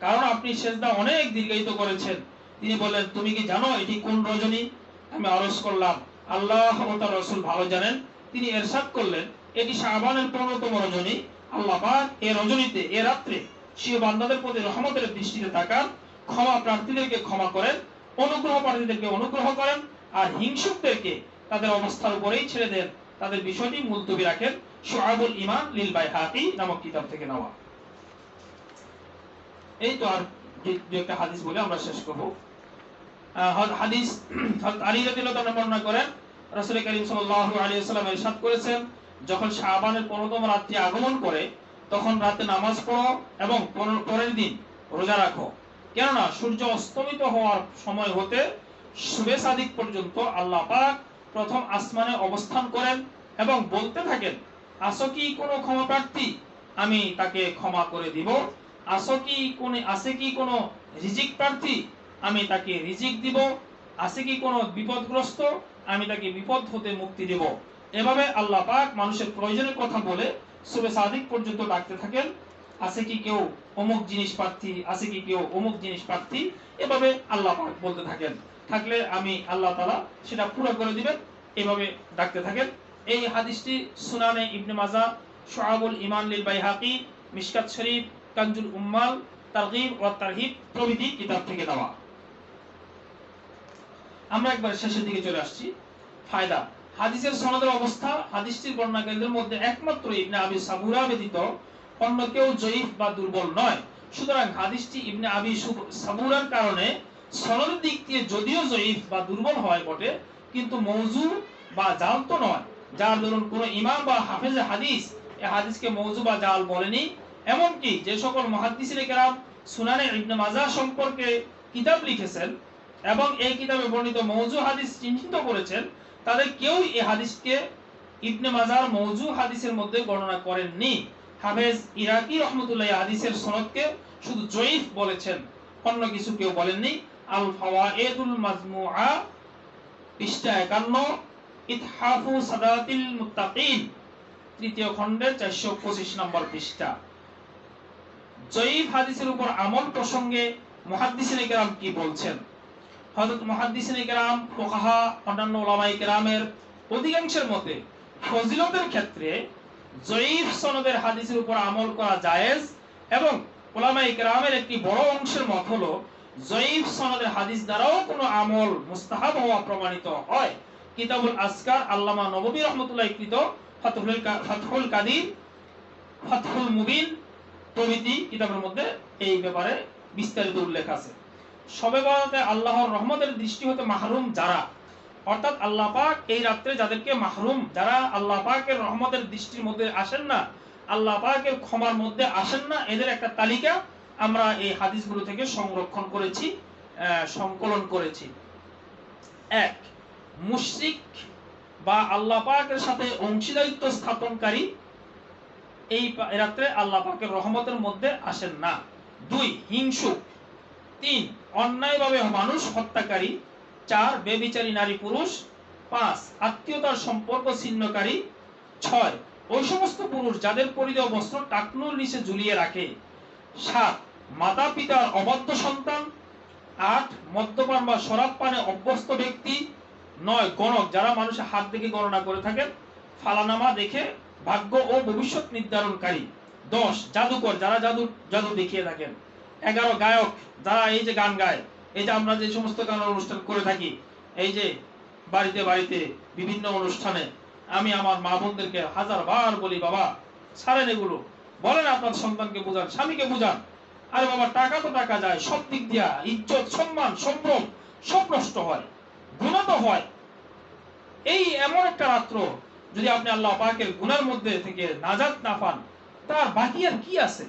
কারণ আপনি সিজদা অনেক দীর্ঘায়িত করেছেন। তিনি বললেন, তুমি কি জানো এটি কোন রজনী? আমি আরজ করলাম, আল্লাহ ও তার রাসূল ভালো জানেন। তিনি ইরশাদ করলেন, এটি শাবানের 15তম রজনী। আল্লাহ পাক এই রজনীতে, এই রাত্রে স্বীয় বান্দাদের প্রতি রহমতের দৃষ্টিতে তাকান, ক্ষমা প্রার্থীদেরকে ক্ষমা করেন, অনুগ্রহ প্রার্থীদেরকে অনুগ্রহ করেন, আর হিংসুকদেরকে তাদের অবস্থার উপরেই ছেড়ে দেন। তাদের বিষয়টি মুলতবি রাখেন। শুআবুল ঈমান লিল বাইহাকি নামক কিতাব থেকে নেওয়া। এই তো আর দুই একটা হাদিস বলে আমরা শেষ করব। হাদিস হযরত আলী রাদিয়াল্লাহু তাআলা বর্ণনা করেন, রাসূল করিম সাল্লাল্লাহু আলাইহি ওয়াসাল্লাম ইরশাদ করেছেন, যখন শাবানের 15তম রাত্রি আগমন করে তখন রাতে নামাজ পড়ো এবং পরের দিন রোজা রাখো। কেননা সূর্য অস্তমিত হওয়ার সময় হতে শুবে সাদিক পর্যন্ত আল্লাহ পাক প্রথম আসমানে অবস্থান করেন এবং বলতে থাকেন, আসো কি কোনো ক্ষমা প্রার্থী, আমি তাকে ক্ষমা করে দিব। আছে কি কোনো রিজিক প্রার্থী, আমি তাকে রিজিক দিব। আছে কি কোনো বিপদগ্রস্ত, আমি তাকে বিপদ হতে মুক্তি দেব। এভাবে আল্লাহ পাক মানুষের প্রয়োজনের কথা বলে শুবে সাদিক পর্যন্ত ডাকতে থাকেন, আছে কি কেউ অমুক জিনিস প্রার্থী, আছে কি কেউ অমুক জিনিস প্রার্থী। এভাবে আল্লাহ পাক বলতে থাকেন, থাকলে আমি আল্লাহ তাআলা সেটা পুরো করে দিবেন। এভাবে ডাকতে থাকেন। এই হাদিসটি সুনানে ইবনে মাজাহ, শুআবুল ঈমান লিল বাইহাকি, মিশকাত শরীফ, কানজুল উম্মাল, তারগীব ওয়া তারহিব প্রভৃতি কিতাব থেকে নেওয়া। আমরা একবার শেষের দিকে চলে আসছি। ফায়দা, হাদিসের সনদের অবস্থা। হাদিসটির বর্ণনাকারীদের মধ্যে একমাত্র ইবনে আবি সাবুরা ব্যতীত অন্য কেউ জয়ীফ বা দুর্বল নয়। সুতরাং হাদিসটি ইবনে আবি সাবুরার কারণে সনদের দিক দিয়ে যদিও জয়ীফ বা দুর্বল হয় বটে, কিন্তু মওযু বা জাল তো নয়। যার ধরুন কোন ইমাম বা হাফেজে হাদিস এই হাদিসকে মওযু বা জাল বলেনি। এমনকি যে সকল মুহাদ্দিসিনে কেরাম সুনানে ইবনে মাজাহ সম্পর্কে কিতাব লিখেছেন এবং এই কিতাবে বর্ণিত মওযু হাদিস চিহ্নিত করেছেন, তাদের কেউ এই হাদিসকে ইবনে মাজাহর মওযু হাদিসের মধ্যে গণনা করেননি। হাফেজ ইরাকি রহমতুল্লাহ হাদিসের সনদকে শুধু জয়ীফ বলেছেন, অন্য কিছু কেউ বলেননি। আল ফাওয়াইদুল মাজমুআ পৃষ্ঠা 51, ইতহাফু সাদাতিল মুত্তাকিন তৃতীয় খণ্ডের 425 নম্বর পৃষ্ঠা। জয়ীফ হাদিসের উপর আমল প্রসঙ্গে মুহাদ্দিসিনে কেরাম কি বলছেন? হযরত মুহাদ্দিসিনে কেরাম, ফুকাহা, অন্যান্য উলামায়ে কেরামের অধিকাংশের মতে ফজিলতের ক্ষেত্রে জয়ীফ সনদের হাদিসের উপর আমল করা জায়েজ, এবং উলামায়ে কেরামের একটি বড় অংশের মত হলো জয়ীফ সনদের হাদিস দ্বারাও কোনো আমল মুস্তাহাব হওয়া প্রমাণিত হয়। কিতাবুল আজকার, আল্লামা নববী রাহমাতুল্লাহ কৃত ফাতহুল কাদির, ফাতহুল মুবিন প্রভৃতি কিতাবের মধ্যে এই ব্যাপারে বিস্তারিত উল্লেখ আছে। শবে বরাতে আল্লাহর রহমতের দৃষ্টি হতে মাহরুম যারা, অর্থাৎ আল্লাহ পাক এই রাত্রে যাদেরকে মাহরুম, যারা আল্লাহ পাকের রহমতের দৃষ্টির মধ্যে আসেন না, আল্লাহ পাকের ক্ষমার মধ্যে আসেন না, এদের একটা তালিকা আমরা এই হাদিসগুলো থেকে সংরক্ষণ করেছি, সংকলন করেছি। 1, মুশরিক বা আল্লাহ পাকের সাথে অংশীদারিত্ব স্থাপনকারী এই রাত্রে আল্লাহ পাকের রহমতের মধ্যে আসেন না। 2, হিংসুক। 3, অন্যায়ভাবে মানুষ হত্যাকারী। 4, বেবিচারী নারী পুরুষ। 5, আত্মীয়তার সম্পর্ক ছিন্নকারী। 6, ওই সমস্ত পুরুষ যাদের পরিধেয় বস্ত্র টাকনুর নিচে ঝুলিয়ে রাখে। 7, মাতা পিতার অবাধ্য সন্তান। 8, মদ্যপান বা শরাব পানে অভ্যস্ত ব্যক্তি। 9, গণক, যারা মানুষের হাত দেখে গণনা করে থাকেন, ফালানামা দেখে ভাগ্য ও ভবিষ্যৎ নির্ধারণকারী। 10, জাদুকর, যারা জাদু দেখিয়ে থাকেন। 11, গায়ক, যারা এই যে গান গায়, এই যে আমরা যে সমস্ত গান অনুষ্ঠান করে থাকি, এই যে বাড়িতে বাড়িতে বিভিন্ন অনুষ্ঠানে, আমি আমার মা বোনদেরকে হাজার বার বলি, বাবা ছাড়েন এগুলো, বলেন আপনার সন্তানকে বুঝান, স্বামীকে বুঝান। আরে বাবা, টাকা তো টাকা যায়, সব দিক দিয়া ইজ্জত, সম্মান, সম্ভ্রম সব নষ্ট হয়, গুনাহ তো হয়। এই এমন একটা রাত্র যদি আপনি আল্লাহ পাকের গুনার মধ্যে থেকে নাজাত না পান, তার বাকি আর কি আছে?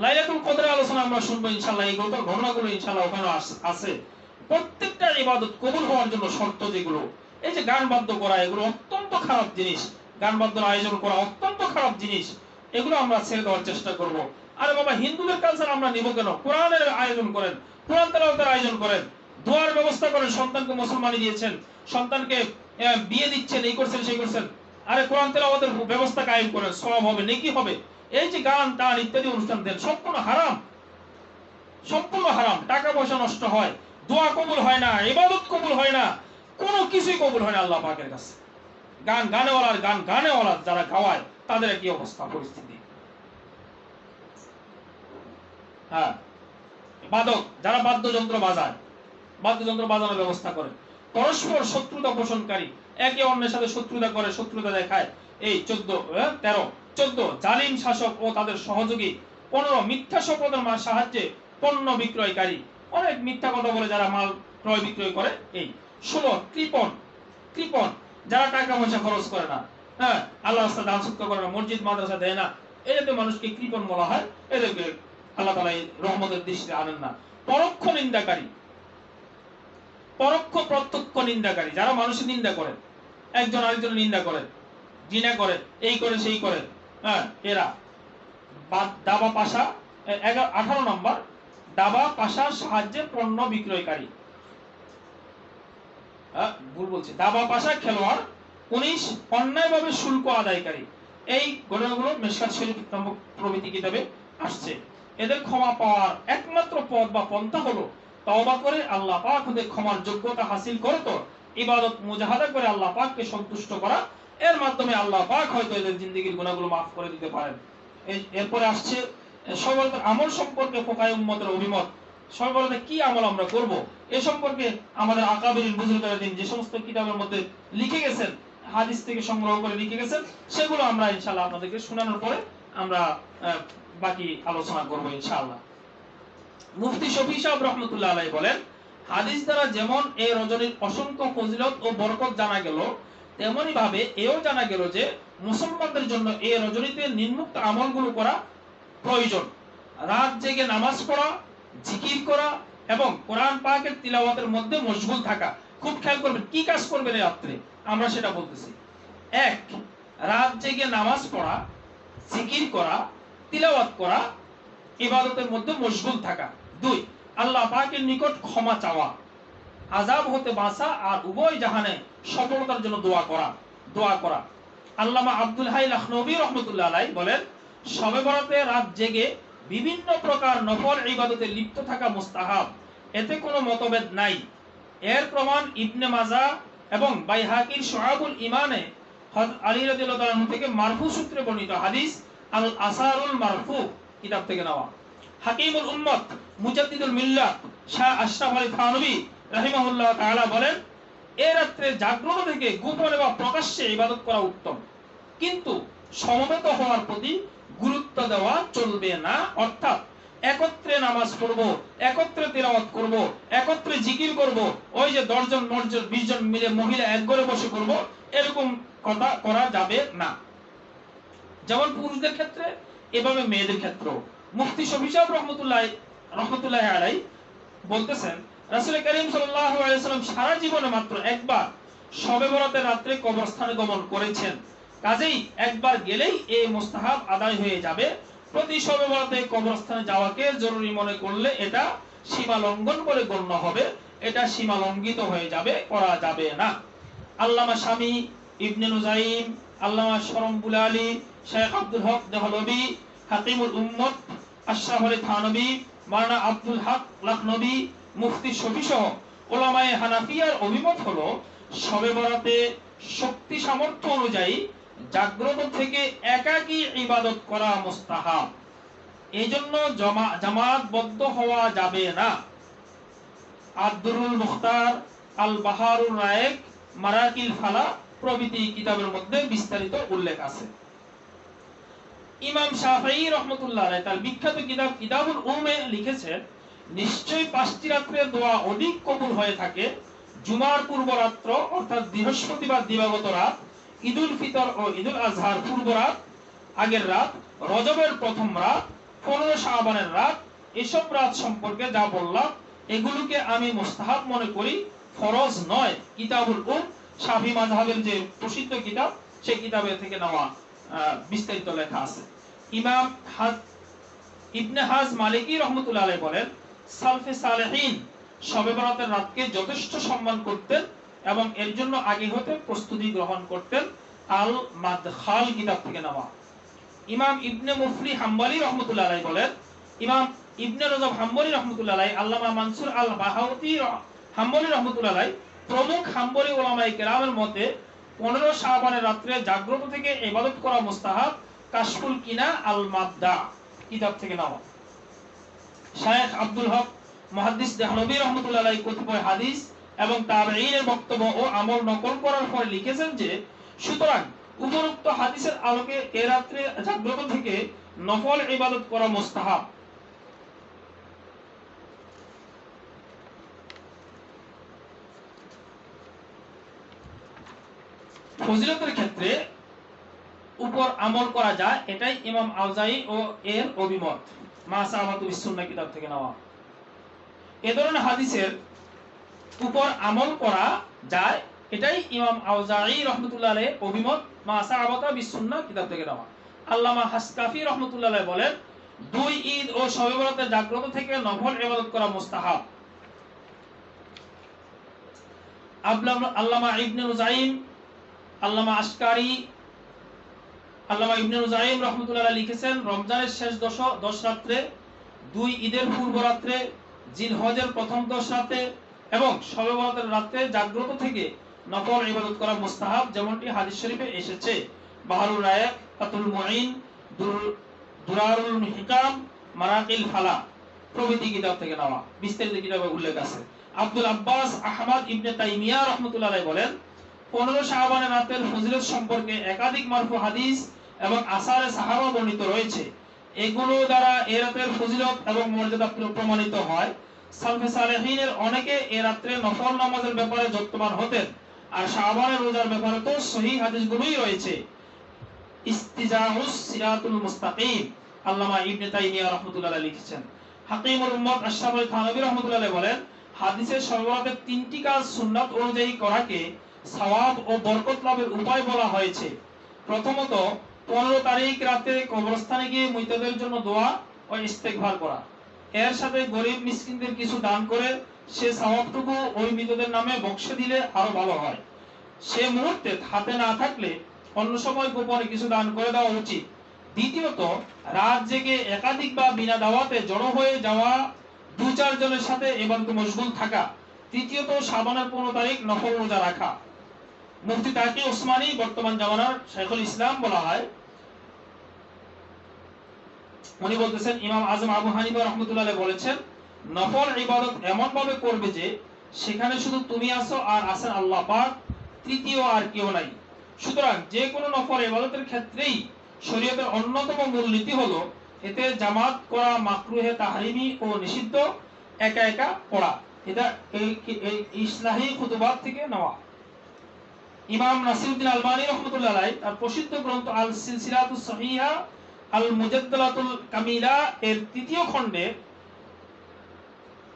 লাইলাতুল কদরের আলোচনা আমরা শুনবো ইনশাআল্লাহ। এই ঘটনাগুলো ইনশাআল্লাহ ওখানে আছে। প্রত্যেকটা ইবাদত কবুল হওয়ার জন্য শর্ত যেগুলো, এই যে গান বাদ্য করা, এগুলো অত্যন্ত খারাপ জিনিস। গান বাদ্যের আয়োজন করা অত্যন্ত খারাপ জিনিস। এগুলো আমরা ছেড়ে দেওয়ার চেষ্টা করব। আরে বাবা, হিন্দুদের কালচার আমরা নিব কেন? কোরআনের আয়োজন করেন, কোরআন তেলাওয়াতের আয়োজন করেন, দোয়ার ব্যবস্থা করেন। সন্তানকে মুসলমানি দিয়েছেন, সন্তানকে বিয়ে দিচ্ছেন, এই করছেন সেই করছেন। আরে কোরআন তেলাওয়াতের ব্যবস্থা কায়েম করেন, সওয়াব হবে, নেকি হবে। এই যে গান টান ইত্যাদি অনুষ্ঠান দেন, সম্পূর্ণ হারাম, সম্পূর্ণ হারাম। টাকা পয়সা নষ্ট হয়, দোয়া কবুল হয় না, ইবাদত কবুল হয় না, কোনো কিছুই কবুল হয় না আল্লাহ পাকের কাছে। গানেওয়ালা যারা গাওয়ায় তাদের কি অবস্থা পরিস্থিতি। হ্যাঁ, বাদক যারা বাদ্যযন্ত্র বাজায়, বাদ্যযন্ত্র বাজানোর ব্যবস্থা করে, পরস্পর শত্রুতা পোষণকারী, একে অন্যের সাথে শত্রুতা করে, শত্রুতা দেখায়। এই 14 জালিম শাসক ও তাদের সহযোগী। 15 মিথ্যা শপথের সাহায্যে পণ্য বিক্রয়কারী, অনেক মিথ্যা কথা বলে যারা মাল ক্রয় বিক্রয় করে। এই 16 কৃপণ, যারা টাকা পয়সা খরচ করে না, হ্যাঁ, আল্লাহ রাস্তায় দান সৎকার করে না, মসজিদ মাদ্রাসা দেয় না, এদেরকে মানুষকে কৃপণ বলা হয়। এদেরকে আল্লাহ তাআলা রহমতের দৃষ্টিতে আনেন না। পরোক্ষ নিন্দাকারী, পরোক্ষ প্রত্যক্ষ নিন্দাকারী, যারা মানুষের নিন্দা করে, একজন আরেকজনের নিন্দা করে, জিনা করে, এই করে সেই করে, হ্যাঁ, এরা। দাবা পাশা 18 নম্বর, দাবা পাশার সাহায্যে পণ্য বিক্রয়কারী, ভুল বলছে, দাবা পাশা খেলোয়াড়। 19 অন্যায়ভাবে শুল্ক আদায়কারী। এই ঘটনাগুলো মিশকাত শরীফ প্রভৃতি কিতাবে আসছে। এদের ক্ষমা পাওয়ার একমাত্র পথ বা পন্থা হলো তওবা করে আল্লাহ পাক হতে ক্ষমার যোগ্যতা হাসিল করে তো ইবাদত মুজাহাদা করে আল্লাহ পাককে সন্তুষ্ট করা। এর মাধ্যমে আল্লাহ পাক হয়তো এদের জিন্দেগীর গুনাহগুলো মাফ করে দিতে পারেন। এরপরে আসছে সর্বদা আমল সম্পর্কে ফোকায়ে উম্মতের অভিমত। সর্বদা কি আমল আমরা করব এ সম্পর্কে আমাদের আকাবিরিন বুজুর্গরা দিন যে সমস্ত কিতাবের মধ্যে লিখে গেছেন, হাদিস থেকে সংগ্রহ করে লিখে গেছেন, সেগুলো আমরা ইনশাআল্লাহ আপনাদেরকে শোনানোর পরে আমরা বাকি আলোচনা করব ইনশাআল্লাহ। মুফতি শফি সাহেব রহমতুল্লাহ আলাইহি বলেন, হাদিস দ্বারা যেমন এই রজনীর অসংখ্য ফজিলত ও বরকত জানা গেল, তেমনি ভাবে এও জানা গেল যে মুসলমানদের জন্য এই রজনীতে নিম্নোক্ত আমলগুলো করা প্রয়োজন। রাত জেগে নামাজ পড়া, জিকির করা এবং কোরআন পাকের তিলাওয়াতের মধ্যে মশগুল থাকা। খুব খেয়াল করবেন কি কাজ করবেন এই রাত্রে, আমরা সেটা বলতেছি। 1, রাত জেগে নামাজ পড়া, জিকির করা, তিলাওয়াত করা, ইবাদতের মধ্যে মশগুল থাকা। 2, আল্লাহ পাকের নিকট ক্ষমা চাওয়া, আযাব হতে বাঁচা আর উভয় জাহানে সফলতার জন্য দোয়া করা। আল্লামা আব্দুল হাই লাখনবী রাহমাতুল্লাহ আলাইহি বলেন, শবে বরাতে রাত জেগে বিভিন্ন প্রকার নফল ইবাদতে লিপ্ত থাকা মুস্তাহাব, এতে কোনো মতভেদ নাই। এর প্রমাণ ইবনে মাজাহ এবং বাইহাকির শুআবুল ঈমানে হযরত আলী রাদিয়াল্লাহু তাআলা আনহু থেকে মারফু সূত্রে বর্ণিত হাদিস আল আসারুল মারফু কিতাব থেকে নেওয়া। হাকিমুল উম্মত মুজাদ্দিদুল মিল্লাত শাহ আশরাফ আলী থানভী রাহিমাহুল্লাহ তাআলা বলেন, এই রাত্রে জাগ্রত থেকে গোপনে বা প্রকাশ্যে ইবাদত করা উত্তম, কিন্তু সমবেত হওয়ার প্রতি গুরুত্ব দেওয়া চলবে না। অর্থাৎ একত্রে নামাজ পড়ব, একত্রে তিলাওয়াত করব, একত্রে জিকির করব, ওই যে 10 জন 20 জন মিলে মহিলা এক ঘরে বসে করব, এরকম কথা করা যাবে না। যেমন পুরুষদের ক্ষেত্রে এভাবে মেয়েদের ক্ষেত্রেও। মুফতি শফি সাহেব রহমতুল্লাহ আলাইহি বলতেছেন, রাসূল করিম সাল্লাল্লাহু আলাইহি ওয়াসাল্লাম সারা জীবনে মাত্র একবার শবে বরাতের রাত্রে কবরস্থানে গমন করেছেন। কাজেই একবার গেলেই এই মুস্তাহাব আদায় হয়ে যাবে। প্রতি শবে বরাতে কবরস্থানে যাওয়াকে জরুরি মনে করলে এটা সীমা লঙ্ঘন বলে গণ্য হবে, এটা সীমা লঙ্ঘিত হয়ে যাবে, করা যাবে না। আল্লামা শামী, ইবনে নুজাইম, আল্লামা শরমবুল আলী, শেখ আব্দুল হক দেহলভী, হাকিমুল উম্মত আশরাফ আলী থানভী, মাওলানা আব্দুল হক লাখনভী, মুফতি শফি সহ উলামায়ে হানাফিয়ার অভিমত হলো শবে বরাতে শক্তি সামর্থ্য অনুযায়ী জাগ্রত থেকে একাকী ইবাদত করা মুস্তাহাব, এই জন্য জামাতবদ্ধ হওয়া যাবে না। আদ-দুরুল মুখতার, আল বাহারুর রায়েক, মারাকিল ফালা প্রভৃতি কিতাবের মধ্যে বিস্তারিত উল্লেখ আছে। ইমাম শাফিঈ রাহমাতুল্লাহ আলাইহি তার বিখ্যাত কিতাব কিতাবুল উমে লিখেছেন, নিশ্চয়ই 5টি রাত্রের দোয়া অধিক কবুল হয়ে থাকে জুমার পূর্ব রাত্র অর্থাৎ বৃহস্পতিবার দিবাগত রাত, ঈদুল ফিতর ও ঈদুল আজহার পূর্ব রাত, আগের রাত, রজবের প্রথম রাত, 15 শাবানের রাত, এসব রাত সম্পর্কে যা বললাম এগুলোকে আমি মুস্তাহাব মনে করি, ফরজ নয়। কিতাবুল শাফি মাযহাবের যে প্রসিদ্ধ কিতাব, সেই কিতাবে থেকে নেওয়া বিস্তারিত লেখা আছে। ইমাম ইবনে হাজ মালিকি রহমতুল্লাহ আলাইহি বলেন, সালফে সালেহিন শবে বরাতের রাতকে যথেষ্ট সম্মান করতেন এবং এর জন্য আগে হতে প্রস্তুতি গ্রহণ করতেন। আল মাদখাল কিতাব থেকে নেওয়া। ইমাম ইবনে মুফলি হাম্বলি রহমতুল্লাহ আলাইহি বলেন, ইমাম ইবনে রজব হাম্বলি রহমতুল্লাহ আলাইহি, আল্লামা মানসুর আল বাহাউতি হাম্বলি রহমতুল্লাহ আলাইহি প্রমুখ হাম্বলি উলামায়ে কেরামের মতে 15 শাবানের রাত্রে জাগ্রত থেকে ইবাদত করা মুস্তাহাব। কাশফুল কিনা আল মাদ্দা কিতাব থেকে নেওয়া। শায়েখ আব্দুল হক মুহাদ্দিস দেহলভী রহমতুল্লাহ আলাইহি কতিপয় হাদিস এবং তাবেঈনের বক্তব্য ও আমল নকল করার পরে লিখেছেন যে, সুতরাং উপরোক্ত হাদিসের আলোকে এ রাত্রে জাগ্রত থেকে নফল ইবাদত করা মুস্তাহাব। ফজিলতের ক্ষেত্রে উপর আমল করা যায়, এটাই ইমাম আউজাই ও এর অভিমত। মাসাবাতু বিসুন্নাহ কিতাব থেকে নেওয়া। এ ধরনের হাদিসের উপর আমল করা যায়, এটাই ইমাম আউজাই রহমতুল্লাহ আলাইহির অভিমত। মাসাবাতু বিসুন্নাহ কিতাব থেকে নেওয়া। আল্লামা হাসকাফি রহমতুল্লাহ আলাইহি বলেন, 2 ঈদ ও শবে বরাতে জাগ্রত থেকে নফল ইবাদত করা মুস্তাহাব। আল্লামা ইবনে নুজাইম, আল্লামা আশকারি, আল্লামা ইবনে নুজাইম রহমতুল্লাহ আলাইহি লিখেছেন, রমজানের শেষ 10 রাত্রে, 2 ঈদের পূর্ব রাত্রে, জিলহজের প্রথম 10 রাতে এবং শবে বরাতের রাতে জাগ্রত থেকে নফল ইবাদত করা মুস্তাহাব, যেমনটি হাদিস শরীফে এসেছে। বাহরুল রায়ক, ফাতুল মুঈন, দুরারুল হিকাম, মারাকিল ফালা প্রভৃতি কিতাব থেকে নেওয়া বিস্তারিত কিতাবে উল্লেখ আছে। আব্দুল আব্বাস আহমদ ইবনে তাইমিয়া রহমতুল্লাহ আলাইহি বলেন, 15 শাবানের রাতের ফজিলত সম্পর্কে একাধিক মারফু হাদিস এবং আসারে সাহাবা বর্ণিত রয়েছে। এগুলো দ্বারা এ রাতের ফজিলত এবং মর্যাদা প্রমাণিত হয়। সালফে সালেহিনের অনেকে এ রাত্রে নফল নামাজের ব্যাপারে যত্নবান হতেন, আর শাবানের রোজার ব্যাপারে তো সহিহ হাদিসগুলোই রয়েছে। ইস্তিজাউস সিরাতুল মুস্তাকিম আল্লামা ইবনে তাইমিয়া রাহমাতুল্লাহ আলাইহি লিখেছেন। হাকিমুল উম্মত আশরাফ আলী থানভী রাহমাতুল্লাহ আলাইহি বলেন, হাদিসের সর্বরাতের 3টি কাজ সুন্নাত অনুযায়ী করাকে সওয়াব ও বরকত লাভের উপায় বলা হয়েছে। প্রথমত, 15 তারিখ রাতে কবরস্থানে গিয়ে মৃতদের জন্য দোয়া ও ইস্তেগফার করা। এর সাথে গরিব মিসকিনদের কিছু দান করে সে সওয়াবটুকু ওই মৃতদের নামে বক্সে দিলে আরো ভালো হয়। সে মুহূর্তে হাতে না থাকলে অন্য সময় গোপনে কিছু দান করে দেওয়া উচিত। দ্বিতীয়ত, রাত জেগে একাধিক বা বিনা দাওয়াতে জড়ো হয়ে যাওয়া 2-4 জনের সাথে ইবাদতে মশগুল থাকা। তৃতীয়ত, শাবানের 15 তারিখ নফল রোজা রাখা। মুফতি তাকি ওসমানী, বর্তমান জামানার শাইখুল ইসলাম বলা হয়, উনি বলতেছেন, ইমাম আজম আবু হানিফা রাহমাতুল্লাহ আলাইহি বলেছেন, নফল ইবাদত এমন ভাবে করবে যে সেখানে শুধু তুমি আছো আর আছেন আল্লাহ পাক, তৃতীয় আর কেউ নাই। সুতরাং যে কোনো নফল ইবাদতের ক্ষেত্রেই শরীয়তের অন্যতম মূলনীতি হলো এতে জামাত করা মাকরুহে তাহরিমি ও নিষিদ্ধ, একা একা পড়া। এটা এই ইসলাহি খুতুবাত থেকে নেওয়া। ইমাম নাসিরউদ্দিন আলবানী রাহমাতুল্লাহ আলাইহি তার প্রসিদ্ধ গ্রন্থ আল সিলসিলাতুস সহিহা আল মুজাদ্দালাতুল কামিলা এর 3য় খণ্ডে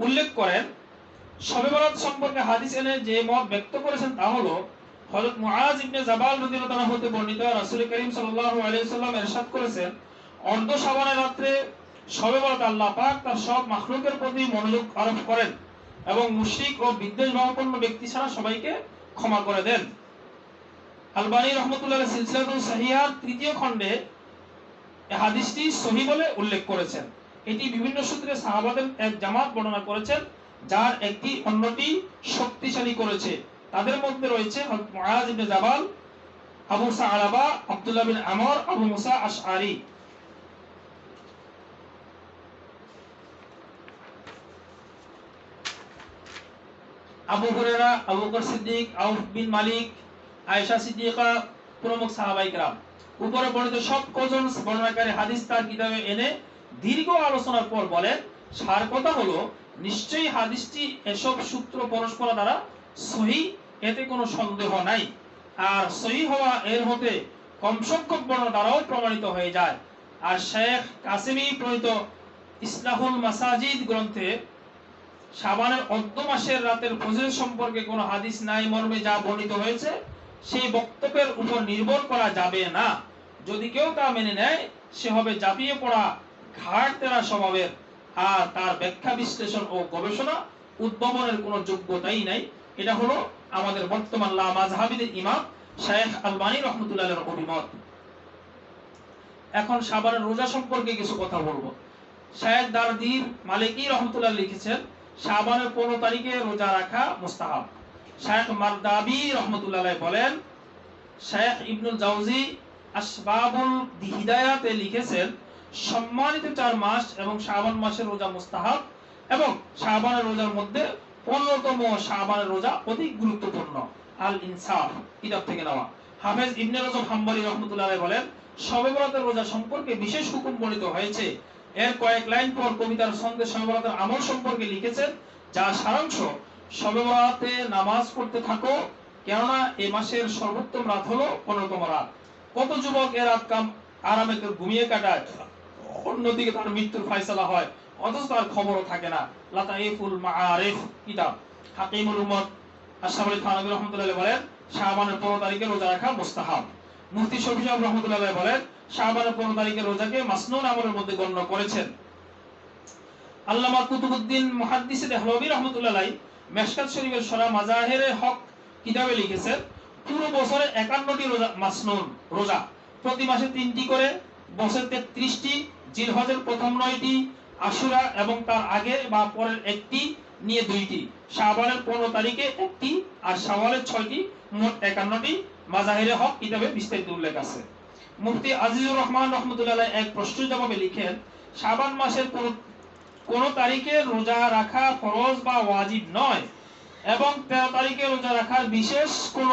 উল্লেখ করেন, শবে বরাত সম্পর্কে হাদিস এনে যে মত ব্যক্ত করেছেন তা হলো, হযরত মুআজ ইবনে জাবাল রাদিয়াল্লাহু তাআলা হতে বর্ণিত, রাসূল করিম সাল্লাল্লাহু আলাইহি ওয়াসাল্লাম ইরশাদ করেছেন, অর্ধ শাবানের রাতে শবে বরাত আল্লাহ পাক তার সব মাখলুকের প্রতি মনোযোগ আরোপ করেন এবং মুশরিক ও বিদ্বেষ ভাবাপন্ন ব্যক্তি ছাড়া সবাইকে ক্ষমা করে দেন। আলবানী রাহমাতুল্লাহ আলাইহি সিলসিলাতুস সহিহার 3য় খণ্ডে এই হাদিসটি সহিহ বলে উল্লেখ করেছেন। এটি বিভিন্ন সূত্রে সাহাবাদের এক জামাত বর্ণনা করেছেন, যার একটি অন্যটি শক্তিশালী করেছে। তাদের মধ্যে রয়েছে হযরত মুআজ ইবনে জাবাল, আবু সালাবা, আব্দুল্লাহ বিন আমর, আবু মুসা আশআরী। আবু হুরায়রা, আবু বকর সিদ্দিক, আউফ বিন মালিক, আয়েশা সিদ্দিকা প্রমুখ সাহাবায়ে কেরাম। উপরে বর্ণিত সব কজন বর্ণনাকারী হাদিস তার কিতাবে এনে দীর্ঘ আলোচনার পর বলেন, সার কথা হলো, নিশ্চয়ই হাদিসটি এসব সূত্র পরস্পর দ্বারা সহিহ, এতে কোনো সন্দেহ নাই। আর সহিহ হওয়া এর হতে কম সংখ্যক বর্ণনা দ্বারাও প্রমাণিত হয়ে যায়। আর শেখ কাসেমি প্রণীত ইসলাহুল মাসাজিদ গ্রন্থে শাবানের অর্ধ মাসের রাতের ফজিলত সম্পর্কে কোনো হাদিস নাই মর্মে যা বর্ণিত হয়েছে সেই বক্তব্যের উপর নির্ভর করা যাবে না। যদি কেউ তা মেনে নেয় সে হবে জাপিয়ে পড়া ঘাড় তেরা স্বভাবের, আর তার ব্যাখ্যা বিশ্লেষণ ও গবেষণা উদ্ভাবনের কোনো যোগ্যতাই নাই। এটা হলো আমাদের বর্তমান লা মাযহাবিদের ইমাম শেখ আলবানী রহমতুল্লাহের অভিমত। এখন শাবানের রোজা সম্পর্কে কিছু কথা বলবো। শেখ দারদির মালিকি রহমতুল্লাহ লিখেছেন শাবানের 15 তারিখে রোজা রাখা মুস্তাহাব। শেখ মারদাবি রহমতুল্লাহ বলেন, শেখ ইবনুল জাওজি আসবাবুল হিদায়াতে লিখেছেন সম্মানিত 4 মাস এবং শাবান মাসের রোজা মুস্তাহাব এবং শাবানের রোজার মধ্যে 15তম শাবানের রোজা অধিক গুরুত্বপূর্ণ। আল ইনসাফ কিতাব থেকে নেওয়া। হাফেজ ইবনে রজব হাম্বলী রহমতুল্লাহ বলেন শবে বরাতের রোজা সম্পর্কে বিশেষ হুকুম বর্ণিত হয়েছে। এর কয়েক লাইন পর কবিতার ছন্দে শবে বরাতের আমল সম্পর্কে লিখেছেন, যা সারাংশ শবে বরাতে নামাজ পড়তে থাকো, কেননা এই মাসের সর্বোত্তম রাত হলো 15তম রাত। কত যুবক এ রাত আরামে ঘুমিয়ে কাটায়, অন্যদিকে তার মৃত্যুর ফয়সালা হয় অথচ তার খবরও থাকে না। লাতাইফুল মাআরিফ কিতাব। হাকিমুল উম্মত আশরাফ আলী থানভী রহমতুল্লাহ বলেন শাবানের 15 তারিখে রোজা রাখা মুস্তাহাব। মুফতি শফি সাহেব রহমতুল্লাহ বলেন শাবানের 15 তারিখে রোজাকে মাসনুন আমলের মধ্যে গণ্য করেছেন। আল্লামা কুতুবউদ্দিন মুহাদ্দিস দেহলভী রহমতুল্লাহ মেশকাত শরীফের শরহ মাজাহিরে হক কিতাবে লিখেছেন পুরো বছরে 51টি রোজা মাসনুন রোজা, প্রতি মাসে 3টি করে, বছরে 33টি, জিলহজের প্রথম 9টি, আশুরা এবং তার আগে বা পরের একটি নিয়ে 2টি, শাবানের 15 তারিখে একটি আর শাওয়ালের 6টি, মোট 51টি মাজাহিরে হক কিতাবে বিস্তারিত উল্লেখ আছে। মুফতি আজিজুর রহমান রহমতুল্লাহ এক প্রশ্নের জবাবে লিখেন শাবান মাসের কোন তারিখে রোজা রাখা ফরজ বা ওয়াজিব নয় এবং 13 তারিখে রোজা রাখার বিশেষ কোন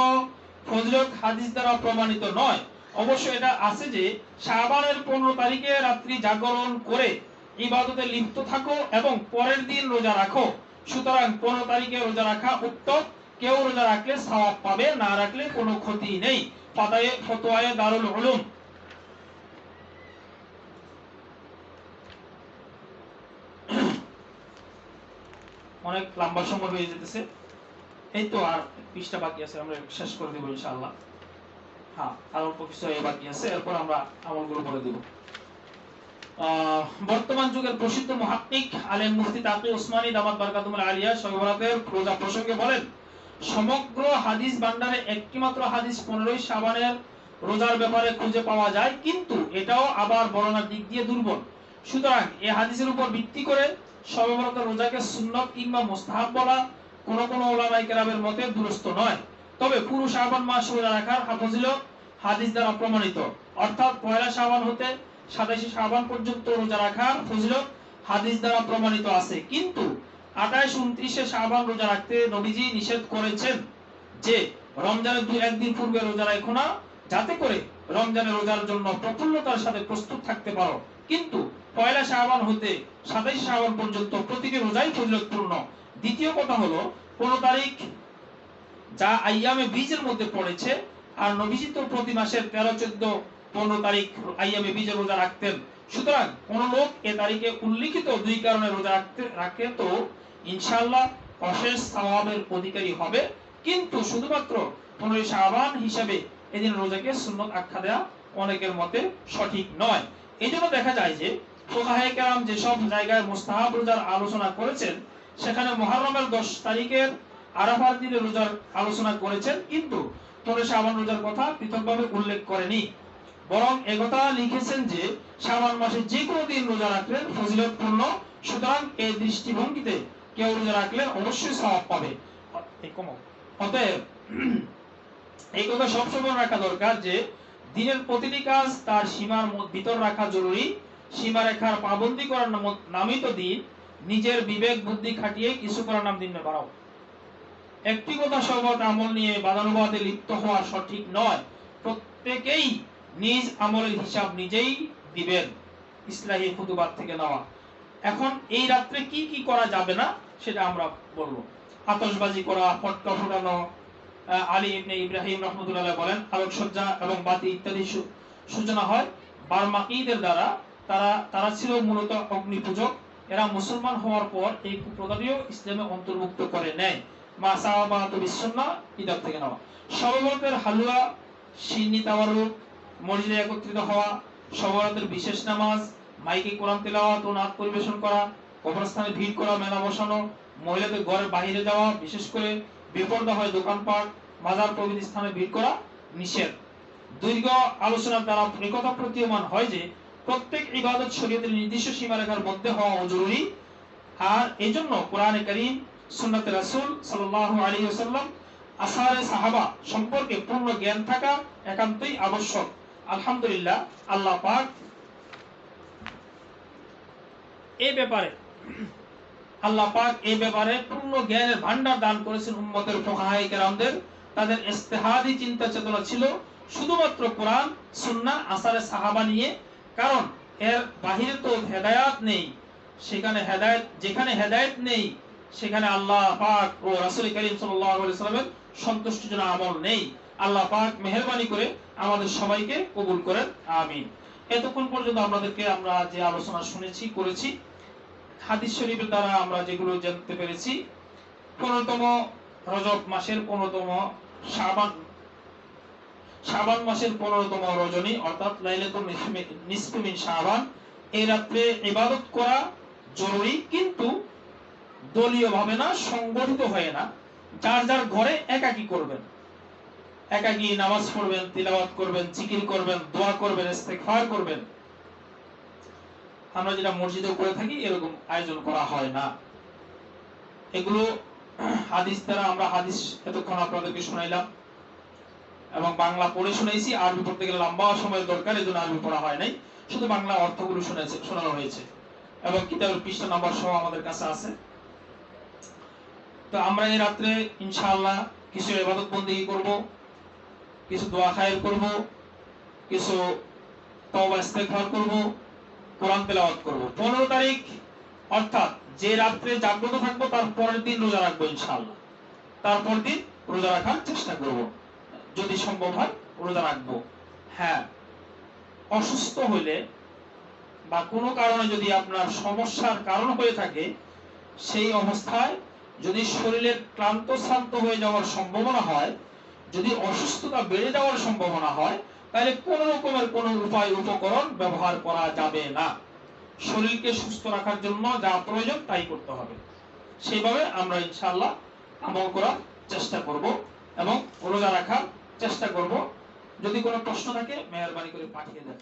ফজিলত হাদিস দ্বারা প্রমাণিত নয়। অবশ্য এটা আছে যে শাবানের 15 তারিখে রাত্রি জাগরণ করে ইবাদতে লিপ্ত থাকো এবং পরের দিন রোজা রাখো। সুতরাং 15 তারিখে রোজা রাখা উত্তম। কেউ রোজা রাখলে সওয়াব পাবে, না রাখলে কোনো ক্ষতি নেই। ফতোয়ায়ে দারুল উলুম। অনেক লম্বা সময় হয়ে যেতেছে, এই তো আর 20টা বাকি আছে, আমরা শেষ করে দেব ইনশাআল্লাহ। হ্যাঁ, আর অল্প কিছু বাকি আছে, এরপর আমরা আমলগুলো বলে দেব। বর্তমান যুগের প্রসিদ্ধ মুহাক্কিক আলেম মুফতি তাকি উসমানী দামাত বারকাতুল আলিয়া শবে বরাতের রোজা প্রসঙ্গে বলেন সমগ্র হাদিস ভান্ডারে একটি মাত্র হাদিস 15ই শাবানের রোজার ব্যাপারে খুঁজে পাওয়া যায়, কিন্তু এটাও আবার বর্ণনার দিক দিয়ে দুর্বল। সুতরাং এই হাদিসের উপর ভিত্তি করে শবে বরাতের রোজাকে সুন্নত কিংবা মুস্তাহাব বলা কোন কোন উলামায়ে কেরামের মতে দুরূস্ত নয়। তবে পুরো শাবান মাস রোজা রাখার ফজিলত হাদিস দ্বারা প্রমাণিত, অর্থাৎ পয়লা শাবান হতে 27 শাবান পর্যন্ত রোজা রাখার ফজিলত হাদিস দ্বারা প্রমাণিত আছে। কিন্তু 28 29 শাবান রোজা রাখতে নবীজি নিষেধ করেছেন যে রমজানের 2-1 দিন পূর্বে রোজা রাখো না, যাতে করে রমজানের রোজার জন্য প্রফুল্লতার সাথে প্রস্তুত থাকতে পারো। কিন্তু পয়লা শাবান হতে 27 শাবান পর্যন্ত প্রতিটি রোজাই ফজিলতপূর্ণ। দ্বিতীয় কথা হলো 15 তারিখ যা আইয়ামে বীজের মধ্যে পড়েছে, আর নবীজি তো প্রতি মাসের 13, 14, 15 তারিখ আইয়ামে বীজের রোজা রাখতেন। সুতরাং কোন লোক এ তারিখে উল্লিখিত 2 কারণে রোজা রাখে তো ইনশাআল্লাহ অশেষ সওয়াবের অধিকারী হবে, কিন্তু শুধুমাত্র 15 শাবান হিসাবে এদিন রোজাকে সুন্নত আখ্যা দেয়া অনেকের মতে সঠিক নয়। এইজন্য দেখা যায় যে ফুকাহায়ে কেরাম যে সব জায়গায় মুস্তাহাব রোজার আলোচনা করেছেন সেখানে মুহররমের 10 তারিখের আরাফার দিনে রোজার আলোচনা করেছেন, কিন্তু 15 শাবান রোজার কথা পৃথকভাবে উল্লেখ করেনি। বরং একথা লিখেছেন যে শাবান মাসে যে কোনো দিন রোজা রাখলে ফজিলতপূর্ণ। সুতরাং এই দৃষ্টিভঙ্গিতে কেউ রোজা রাখলে অবশ্যই সওয়াব পাবে। অতএব এই কথা সবসময় রাখা দরকার যে দিনের প্রতিটি কাজ তার সীমার ভিতর রাখা জরুরি। সীমারেখার পাবন্দি করার নামই তো দিন। নিজের বিবেক বুদ্ধি খাটিয়ে কিছু করার নাম দিন না বাড়াও। ব্যক্তিগত সবত আমল নিয়ে বাদানুবাদে লিপ্ত হওয়া সঠিক নয়। প্রত্যেকেই নিজ আমলের হিসাব নিজেই দিবেন। ইসলাহি খুতুবাত থেকে নেওয়া। এখন এই রাত্রে কি কি করা যাবে না সেটা আমরা বলবো। আতশবাজি করা, ফটকা ফোটানো, আলী ইবনে ইব্রাহিম রাহমাতুল্লাহ বলেন, আলোকসজ্জা এবং বাতি ইত্যাদি সূচনা হয় বার্মাকিদের দ্বারা। তারা ছিল মূলত অগ্নি পূজক। এরা মুসলমান হওয়ার পর এই কুপ্রথাটিও ইসলামে অন্তর্ভুক্ত করে নেয়। মা সাহাবাতু বিসুন্নাহ কিতাব থেকে নেওয়া। শবে বরাতের হালুয়া, সিন্নি তাওয়ারুক, মসজিদে একত্রিত হওয়া, শবে বরাতের বিশেষ নামাজ, মাইকে কোরআন তেলাওয়াত ও নাত পরিবেশন করা, কবরস্থানে ভিড় করা, মেলা বসানো, মহিলাদের ঘরের বাইরে যাওয়া, বিশেষ করে বেপরদা হয় দোকানপাট, বাজার প্রভৃতি স্থানে ভিড় করা নিষেধ। দীর্ঘ আলোচনার দ্বারা একথা প্রতীয়মান হয় যে প্রত্যেক ইবাদত শরীয়তের নির্দিষ্ট সীমারেখার মধ্যে হওয়া জরুরি। আর এই জন্য কোরআনে কারীম, সুন্নাতে রাসূল সাল্লাল্লাহু আলাইহি ওয়াসাল্লাম, আসারে সাহাবা সম্পর্কে পূর্ণ জ্ঞান থাকা একান্তই আবশ্যক। আলহামদুলিল্লাহ, আল্লাহ পাক এই ব্যাপারে পূর্ণ জ্ঞানের ভান্ডার দান করেছেন উম্মতের ফুকাহায়ে কেরামদের। তাদের ইজতিহাদি চিন্তা চেতনা ছিল শুধুমাত্র কোরআন, সুন্নাহ, আসারে সাহাবা নিয়ে। কারণ এর বাহিরে তো হেদায়েত নেই। যেখানে হেদায়েত নেই সেখানে আল্লাহ পাক ও রাসূল কারীম সাল্লাল্লাহু আলাইহি ওয়াসাল্লামের সন্তুষ্টিজনক আমল নেই। আল্লাহ পাক মেহেরবানি করে আমাদের সবাইকে কবুল করেন, আমিন। এতক্ষণ পর্যন্ত আমরা যে আলোচনা শুনেছি করেছি, হাদিস শরীফের দ্বারা আমরা যেগুলো জানতে পেরেছি, 15তম রজব মাসের 15তম শাবান মাসের 15তম রজনী অর্থাৎ লাইলাতুল নিসফি মিন শাবান, এই রাত্রে ইবাদত করা জরুরি, কিন্তু দলীয় ভাবে না, সংগঠিত হয়ে না। যার যার ঘরে একাকী করবেন, একাকী নামাজ পড়বেন, তিলাওয়াত করবেন, জিকির করবেন, দোয়া করবেন, ইস্তেগফার করবেন। আমরা যেটা মসজিদে করে থাকি এরকম আয়োজন করা হয় না। এগুলো হাদিস দ্বারা আমরা হাদিস এতক্ষণ আপনাদেরকে শোনাইলাম এবং বাংলা পড়ে শুনাইছি। আরবি পড়তে গেলে লম্বা সময়ের দরকার, এজন্য আরবি পড়া হয় নাই, শুধু বাংলা অর্থগুলো শোনানো হয়েছে এবং কিতাবের পৃষ্ঠা নাম্বার সহ আমাদের কাছে আছে। তো আমরা এই রাত্রে ইনশাআল্লাহ কিছু ইবাদত বন্দেগী করব, কিছু দোয়া খায়ের করব, কিছু তওবা ইস্তেগফার করব, কোরআন তেলাওয়াত করব। 15 তারিখ অর্থাৎ যে রাত্রে জাগ্রত থাকবো তার পরের দিন রোজা রাখবো ইনশাআল্লাহ। তারপর দিন রোজা রাখার চেষ্টা করব, যদি সম্ভব হয় রোজা রাখবো। হ্যাঁ, অসুস্থ হলে বা কোনো কারণে যদি আপনার সমস্যার কারণ হয়ে থাকে, সেই অবস্থায় যদি শরীরের ক্লান্ত শ্রান্ত হয়ে যাওয়ার সম্ভাবনা হয়, যদি অসুস্থতা বেড়ে যাওয়ার সম্ভাবনা হয়, তাহলে কোন রকমের কোন উপায় উপকরণ ব্যবহার করা যাবে না। শরীরকে সুস্থ রাখার জন্য যা প্রয়োজন তাই করতে হবে। সেইভাবে আমরা ইনশাআল্লাহ আমল করার চেষ্টা করব এবং রোজা রাখার চেষ্টা করব। যদি কোনো প্রশ্ন থাকে মেহেরবানি করে পাঠিয়ে দেন।